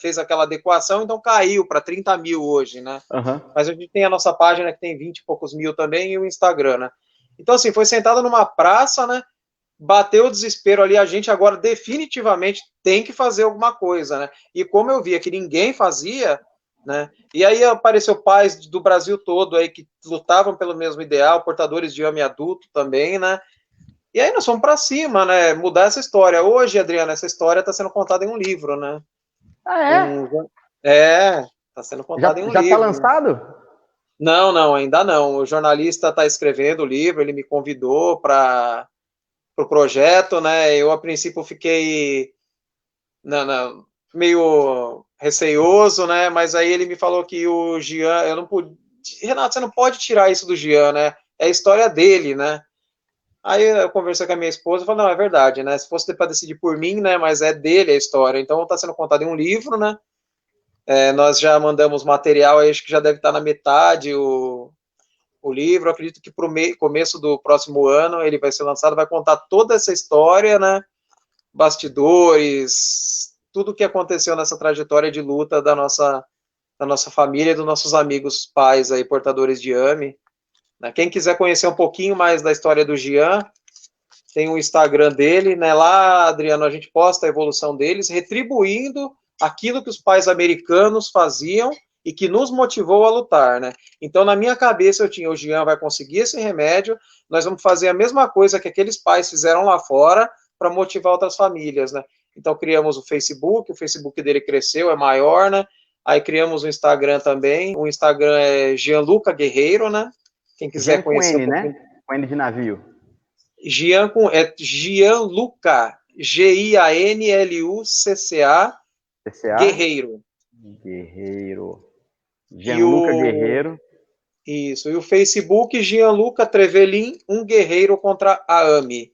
fez aquela adequação, então caiu para 30 mil hoje, né? Uhum. Mas a gente tem a nossa página que tem 20 e poucos mil também e o Instagram, né? Então, assim, foi sentado numa praça, né? Bateu o desespero ali, a gente agora definitivamente tem que fazer alguma coisa, né? E como eu via que ninguém fazia, né? E aí apareceu pais do Brasil todo aí que lutavam pelo mesmo ideal, portadores de AME adulto também, né? E aí nós fomos para cima, né? Mudar essa história. Hoje, Adriana, essa história está sendo contada em um livro, né? Ah, é? Está sendo contada em um Já tá livro. lançado? Não, não, ainda não. O jornalista está escrevendo o livro, ele me convidou para o pro projeto, né? Eu, a princípio, fiquei meio receioso, né? Mas aí ele me falou que o Gian, eu não pude. Renato, você não pode tirar isso do Gian, né? É a história dele, né? Aí eu conversei com a minha esposa e falei, não, é verdade, né? Se fosse para decidir por mim, né? Mas é dele a história. Então está sendo contado em um livro, né? Nós já mandamos material, acho que já deve estar na metade o livro. Acredito que para o começo do próximo ano ele vai ser lançado, vai contar toda essa história, né? Bastidores, tudo o que aconteceu nessa trajetória de luta da nossa família e dos nossos amigos pais aí, portadores de AME. Né? Quem quiser conhecer um pouquinho mais da história do Gian, tem o Instagram dele, né? Lá, Adriano, a gente posta a evolução deles, retribuindo aquilo que os pais americanos faziam e que nos motivou a lutar, né? Então, na minha cabeça, eu tinha, o Gian vai conseguir esse remédio, nós vamos fazer a mesma coisa que aqueles pais fizeram lá fora para motivar outras famílias, né? Então, criamos o Facebook dele cresceu, é maior, né? Aí criamos o Instagram também, o Instagram é Gianluca Guerreiro, né? Quem quiser Jean com conhecer um N, pouquinho. né? Com N de navio. Gianluca, Gianlucca, CCA. Guerreiro. Guerreiro. E Gianluca o Guerreiro. isso, e o Facebook Gianluca Trevelin, um guerreiro contra a AME,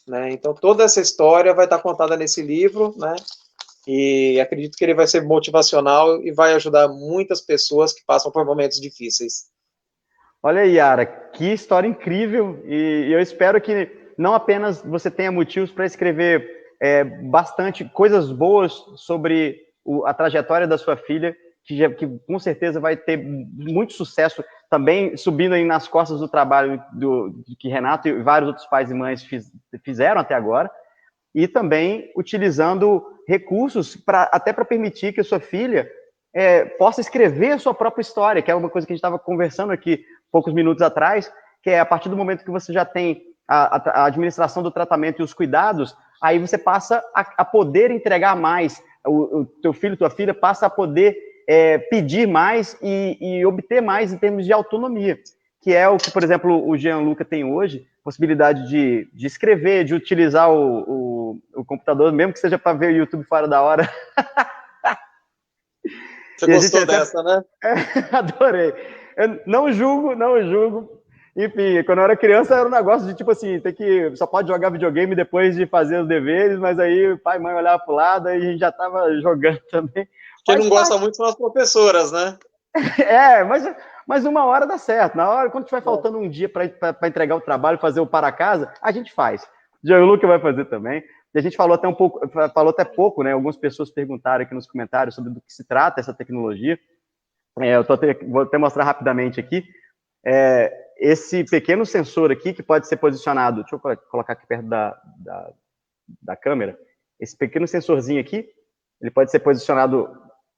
né? Então toda essa história vai estar contada nesse livro, né? E acredito que ele vai ser motivacional e vai ajudar muitas pessoas que passam por momentos difíceis. Olha aí, Yara, que história incrível. E eu espero que não apenas você tenha motivos para escrever bastante coisas boas sobre a trajetória da sua filha, que com certeza vai ter muito sucesso também subindo aí nas costas do trabalho que Renato e vários outros pais e mães fizeram até agora, e também utilizando recursos até para permitir que a sua filha possa escrever a sua própria história, que é uma coisa que a gente estava conversando aqui poucos minutos atrás, que é a partir do momento que você já tem a administração do tratamento e os cuidados, aí você passa a poder entregar mais, o teu filho, tua filha passa a poder pedir mais e obter mais em termos de autonomia, que é o que, por exemplo, o Gianluca tem hoje, possibilidade de escrever, de utilizar o computador, mesmo que seja para ver o YouTube fora da hora. Você gostou dessa, né? Adorei. Eu não julgo, não julgo. Enfim, quando eu era criança era um negócio de tipo assim, só pode jogar videogame depois de fazer os deveres, mas aí o pai e mãe olhavam pro lado e a gente já tava jogando também. Quem Faz não gosta parte. muito são as professoras, né? Mas uma hora dá certo. Na hora, quando tiver faltando um dia para entregar o trabalho, fazer o para casa, a gente faz. O Gianluca vai fazer também. E a gente falou até pouco, né? Algumas pessoas perguntaram aqui nos comentários sobre do que se trata essa tecnologia. Vou até mostrar rapidamente aqui. Esse pequeno sensor aqui, que pode ser posicionado, deixa eu colocar aqui perto da câmera, esse pequeno sensorzinho aqui, ele pode ser posicionado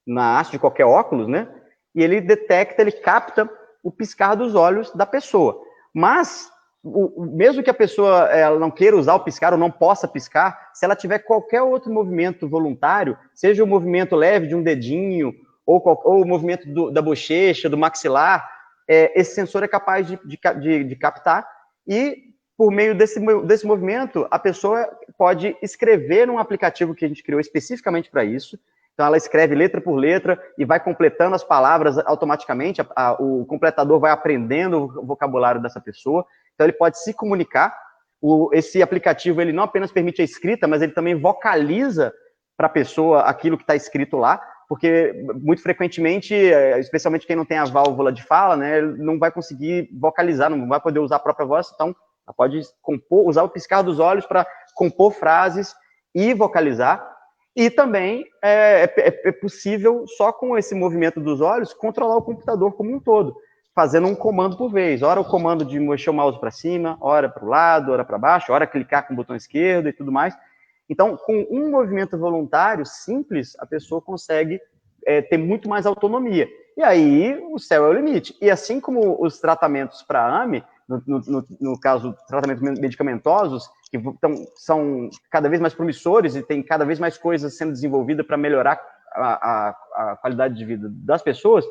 na haste de qualquer óculos, né? E ele detecta, ele capta o piscar dos olhos da pessoa. Mas, mesmo que a pessoa ela não queira usar o piscar ou não possa piscar, se ela tiver qualquer outro movimento voluntário, seja o movimento leve de um dedinho, ou o movimento da bochecha, do maxilar, esse sensor é capaz de captar e, por meio desse movimento, a pessoa pode escrever num aplicativo que a gente criou especificamente para isso. Então, ela escreve letra por letra e vai completando as palavras automaticamente. O completador vai aprendendo o vocabulário dessa pessoa. Então, ele pode se comunicar. Esse aplicativo, ele não apenas permite a escrita, mas ele também vocaliza para a pessoa aquilo que está escrito lá, porque muito frequentemente, especialmente quem não tem a válvula de fala, né, não vai conseguir vocalizar, não vai poder usar a própria voz, então ela pode usar o piscar dos olhos para compor frases e vocalizar, e também é possível, só com esse movimento dos olhos, controlar o computador como um todo, fazendo um comando por vez. Ora o comando de mexer o mouse para cima, ora para o lado, ora para baixo, ora clicar com o botão esquerdo e tudo mais. Então, com um movimento voluntário simples, a pessoa consegue ter muito mais autonomia. E aí, o céu é o limite. E assim como os tratamentos para AME, no caso, tratamentos medicamentosos, que são cada vez mais promissores e tem cada vez mais coisas sendo desenvolvidas para melhorar a qualidade de vida das pessoas,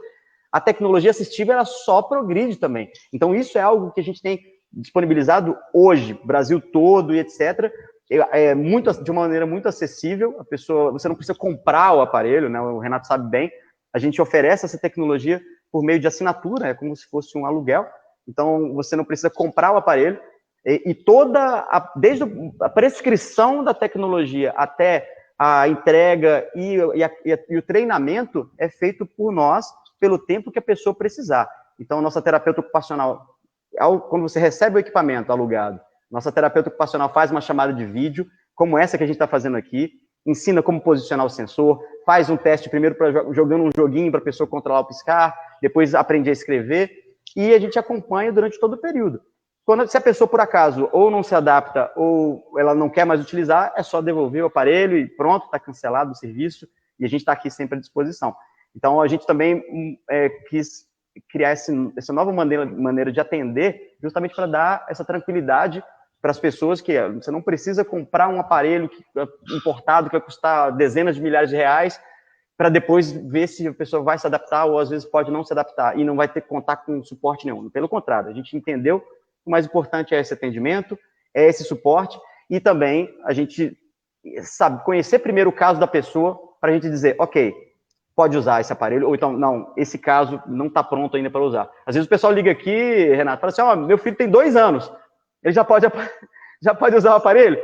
a tecnologia assistiva ela só progride também. Então, isso é algo que a gente tem disponibilizado hoje, Brasil todo e etc., de uma maneira muito acessível. A pessoa, você não precisa comprar o aparelho, né? O Renato sabe bem. A gente oferece essa tecnologia por meio de assinatura, é como se fosse um aluguel. Então, você não precisa comprar o aparelho. E desde a prescrição da tecnologia até a entrega e o treinamento é feito por nós, pelo tempo que a pessoa precisar. Então, nossa terapeuta ocupacional, quando você recebe o equipamento alugado, nossa terapeuta ocupacional faz uma chamada de vídeo, como essa que a gente está fazendo aqui, ensina como posicionar o sensor, faz um teste primeiro jogando um joguinho para a pessoa controlar o piscar, depois aprender a escrever, e a gente acompanha durante todo o período. Se a pessoa, por acaso, ou não se adapta, ou ela não quer mais utilizar, é só devolver o aparelho e pronto, está cancelado o serviço, e a gente está aqui sempre à disposição. Então, a gente também quis criar essa nova maneira de atender, justamente para dar essa tranquilidade para as pessoas, que você não precisa comprar um aparelho importado que vai custar dezenas de milhares de reais, para depois ver se a pessoa vai se adaptar, ou às vezes pode não se adaptar, e não vai ter que contar com suporte nenhum. Pelo contrário, a gente entendeu que o mais importante é esse atendimento, é esse suporte, e também a gente sabe conhecer primeiro o caso da pessoa, para a gente dizer, ok, pode usar esse aparelho, ou então, não, esse caso não está pronto ainda para usar. Às vezes o pessoal liga aqui, Renato, fala assim, meu filho tem 2 anos, ele já pode usar o aparelho?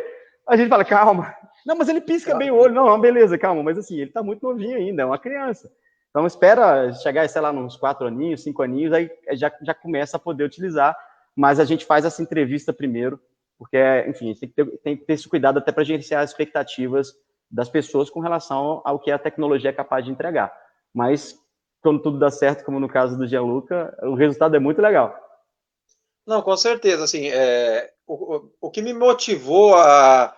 A gente fala, calma. Não, mas ele pisca bem o olho. Não, beleza, calma. Mas assim, ele está muito novinho ainda, é uma criança. Então espera chegar, sei lá, uns 4 aninhos, 5 aninhos, aí já começa a poder utilizar. Mas a gente faz essa entrevista primeiro, porque, enfim, tem que ter esse cuidado até para gerenciar as expectativas das pessoas com relação ao que a tecnologia é capaz de entregar. Mas, quando tudo dá certo, como no caso do Gianluca, o resultado é muito legal. Não, com certeza, assim, o que me motivou a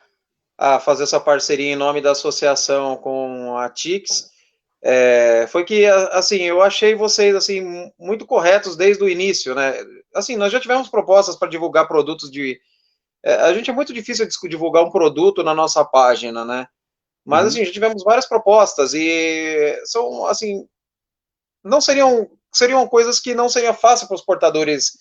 fazer essa parceria em nome da associação com a TICS foi que, assim, eu achei vocês, assim, muito corretos desde o início, né? Assim, nós já tivemos propostas para divulgar produtos a gente é muito difícil divulgar um produto na nossa página, né? Mas, assim, já tivemos várias propostas e são, assim, não seriam coisas que não seria fácil para os portadores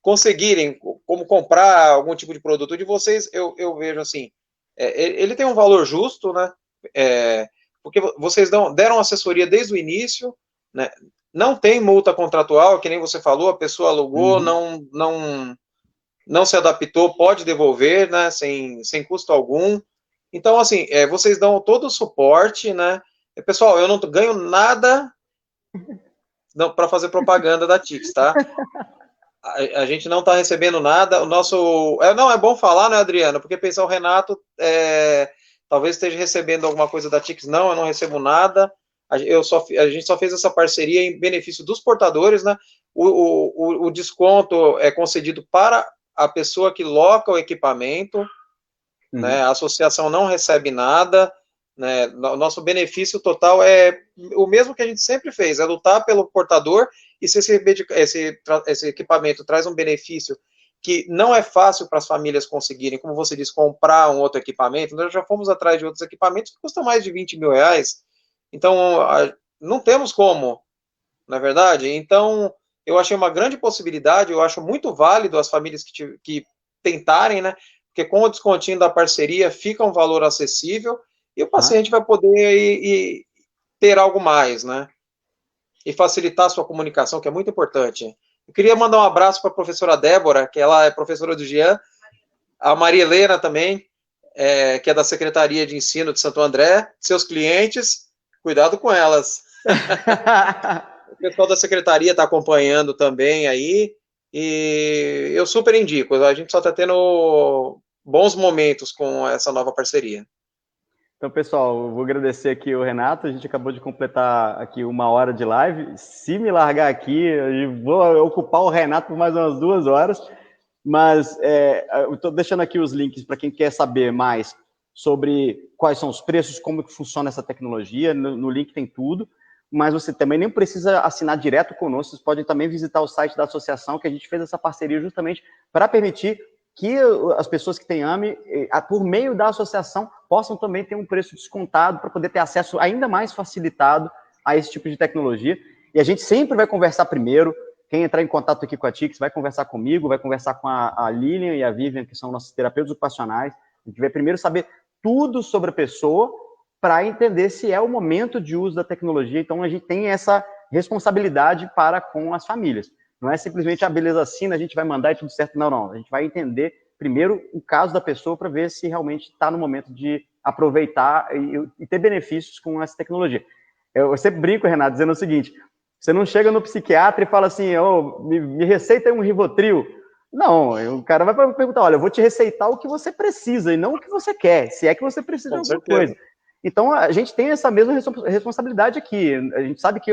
conseguirem, como comprar algum tipo de produto de vocês. Eu vejo assim, ele tem um valor justo, né? Porque vocês deram assessoria desde o início, né? Não tem multa contratual, que nem você falou, a pessoa alugou, não se adaptou, pode devolver, né? Sem custo algum. Então, assim, vocês dão todo o suporte, né? Pessoal, eu não ganho nada para fazer propaganda da TICS, tá? A gente não está recebendo nada. O nosso. Não, é bom falar, né, Adriano? Porque pensar o Renato talvez esteja recebendo alguma coisa da TICS. Não, eu não recebo nada. A gente só fez essa parceria em benefício dos portadores, né? O desconto é concedido para a pessoa que loca o equipamento, né? A associação não recebe nada, né? O nosso benefício total é o mesmo que a gente sempre fez, é lutar pelo portador, e se esse equipamento traz um benefício que não é fácil para as famílias conseguirem, como você disse, comprar um outro equipamento, nós já fomos atrás de outros equipamentos que custam mais de 20 mil reais, então não temos como, não é verdade? Então, eu achei uma grande possibilidade, eu acho muito válido as famílias que tentarem, né? Porque com o descontinho da parceria fica um valor acessível e o paciente vai poder ter algo mais, né? E facilitar a sua comunicação, que é muito importante. Eu queria mandar um abraço para a professora Débora, que ela é professora do Jean, a Maria Helena também, que é da Secretaria de Ensino de Santo André, seus clientes, cuidado com elas. O pessoal da Secretaria está acompanhando também aí, e eu super indico, a gente só está tendo bons momentos com essa nova parceria. Então, pessoal, eu vou agradecer aqui o Renato, a gente acabou de completar aqui 1 hora de live. Se me largar aqui, eu vou ocupar o Renato por mais umas 2 horas, mas eu estou deixando aqui os links para quem quer saber mais sobre quais são os preços, como que funciona essa tecnologia, no link tem tudo, mas você também nem precisa assinar direto conosco, vocês podem também visitar o site da associação, que a gente fez essa parceria justamente para permitir que as pessoas que têm AME, por meio da associação, possam também ter um preço descontado para poder ter acesso ainda mais facilitado a esse tipo de tecnologia. E a gente sempre vai conversar primeiro. Quem entrar em contato aqui com a TICS vai conversar comigo, vai conversar com a Lilian e a Vivian, que são nossos terapeutas ocupacionais. A gente vai primeiro saber tudo sobre a pessoa para entender se é o momento de uso da tecnologia. Então, a gente tem essa responsabilidade para com as famílias. Não é simplesmente, beleza, assina, a gente vai mandar e tudo certo. Não, não. A gente vai entender primeiro o caso da pessoa para ver se realmente está no momento de aproveitar e ter benefícios com essa tecnologia. Eu sempre brinco, Renato, dizendo o seguinte: você não chega no psiquiatra e fala assim, me receita um Rivotril. Não, o cara vai perguntar, olha, eu vou te receitar o que você precisa e não o que você quer, se é que você precisa de alguma coisa. Então, a gente tem essa mesma responsabilidade aqui. A gente sabe que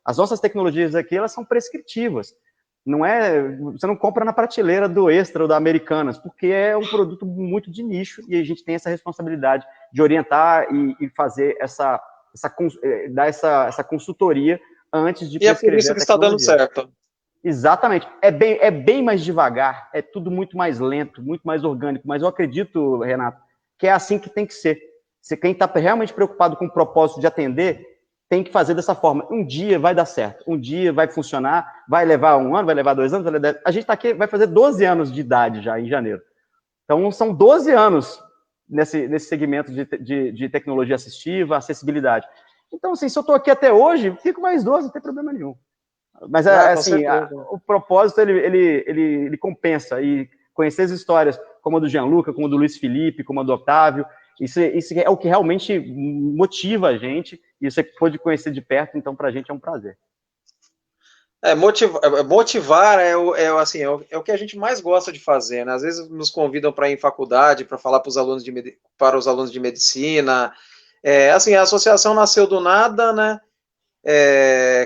as nossas tecnologias aqui, elas são prescritivas. Não é, você não compra na prateleira do Extra ou da Americanas, porque é um produto muito de nicho e a gente tem essa responsabilidade de orientar e fazer dar essa consultoria antes de prescrever. E é por isso que está dando certo. Exatamente. É bem mais devagar, é tudo muito mais lento, muito mais orgânico, mas eu acredito, Renato, que é assim que tem que ser. Quem está realmente preocupado com o propósito de atender, tem que fazer dessa forma. Um dia vai dar certo, um dia vai funcionar, vai levar 1 ano, vai levar 2 anos, a gente está aqui, vai fazer 12 anos de idade já em janeiro. Então, são 12 anos nesse segmento de tecnologia assistiva, acessibilidade. Então, assim, se eu estou aqui até hoje, fico mais 12, não tem problema nenhum. Mas, assim, o propósito, ele compensa. E conhecer as histórias, como a do Gianluca, como a do Luiz Felipe, como a do Otávio, isso é o que realmente motiva a gente, e você pôde conhecer de perto, então, para a gente é um prazer. Motivar é o que a gente mais gosta de fazer, né? Às vezes nos convidam para ir em faculdade, para falar para os alunos de medicina. Assim, a associação nasceu do nada, né?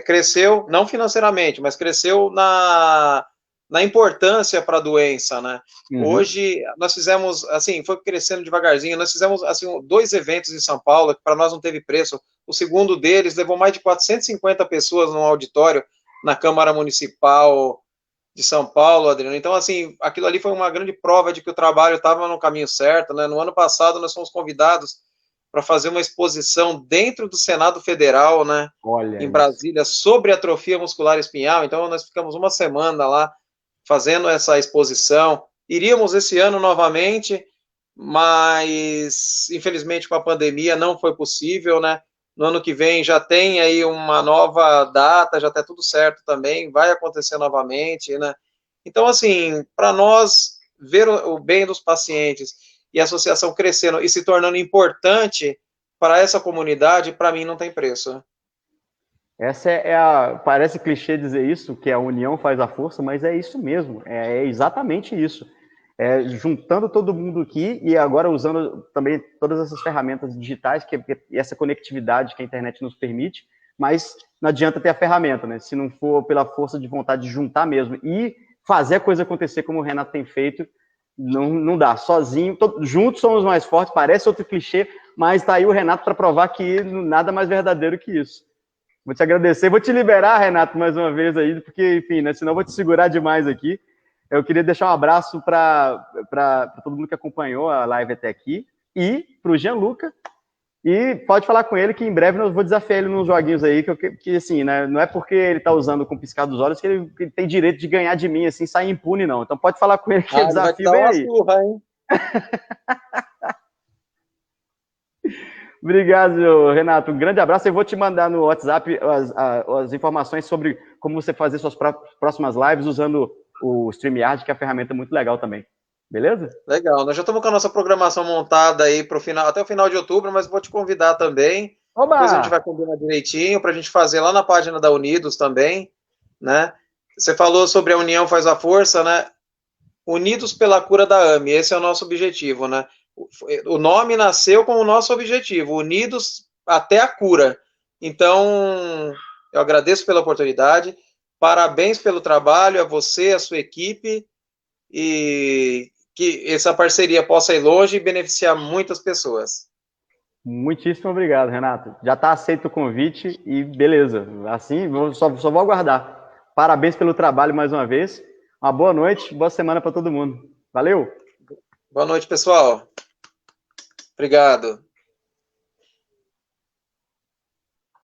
Cresceu, não financeiramente, mas cresceu na importância para a doença, né? Uhum. Hoje, nós fizemos, assim, foi crescendo devagarzinho, nós fizemos, assim, 2 eventos em São Paulo, que para nós não teve preço. O segundo deles levou mais de 450 pessoas num auditório na Câmara Municipal de São Paulo, Adriano. Então, assim, aquilo ali foi uma grande prova de que o trabalho estava no caminho certo, né? No ano passado, nós fomos convidados para fazer uma exposição dentro do Senado Federal, né? Olha em Brasília, sobre atrofia muscular espinhal. Então, nós ficamos 1 semana lá fazendo essa exposição. Iríamos esse ano novamente, mas, infelizmente, com a pandemia não foi possível, né? No ano que vem já tem aí uma nova data, já está tudo certo também, vai acontecer novamente, né? Então, assim, para nós ver o bem dos pacientes e a associação crescendo e se tornando importante para essa comunidade, para mim não tem preço. Essa parece clichê dizer isso, que a união faz a força, mas é isso mesmo, é exatamente isso. Juntando todo mundo aqui e agora usando também todas essas ferramentas digitais, e essa conectividade que a internet nos permite, mas não adianta ter a ferramenta, né? Se não for pela força de vontade de juntar mesmo e fazer a coisa acontecer como o Renato tem feito, não dá. Sozinho, juntos somos mais fortes, parece outro clichê, mas tá aí o Renato para provar que nada mais verdadeiro que isso. Vou te agradecer, vou te liberar, Renato, mais uma vez aí, porque, enfim, né, senão eu vou te segurar demais aqui. Eu queria deixar um abraço para todo mundo que acompanhou a live até aqui e para o Gianluca. E pode falar com ele que em breve eu vou desafiar ele nos joguinhos aí, que assim, né, não é porque ele está usando com o piscar dos olhos que ele tem direito de ganhar de mim, assim, sair impune, não. Então pode falar com ele que o desafio vem aí. Surra, hein? Obrigado, Renato. Um grande abraço. Eu vou te mandar no WhatsApp as informações sobre como você fazer suas próximas lives usando o StreamYard, que é uma ferramenta muito legal também. Beleza? Legal. Nós já estamos com a nossa programação montada aí pro final, até o final de outubro, mas vou te convidar também. Oba! Depois a gente vai combinar direitinho para a gente fazer lá na página da Unidos também, né? Você falou sobre a união faz a força, né? Unidos pela Cura da AME. Esse é o nosso objetivo, né? O nome nasceu com o nosso objetivo, unidos até a cura. Então, eu agradeço pela oportunidade, parabéns pelo trabalho, a você, a sua equipe, e que essa parceria possa ir longe e beneficiar muitas pessoas. Muitíssimo obrigado, Renato. Já está aceito o convite e beleza. Assim, só vou aguardar. Parabéns pelo trabalho mais uma vez. Uma boa noite, boa semana para todo mundo. Valeu! Boa noite, pessoal. Obrigado.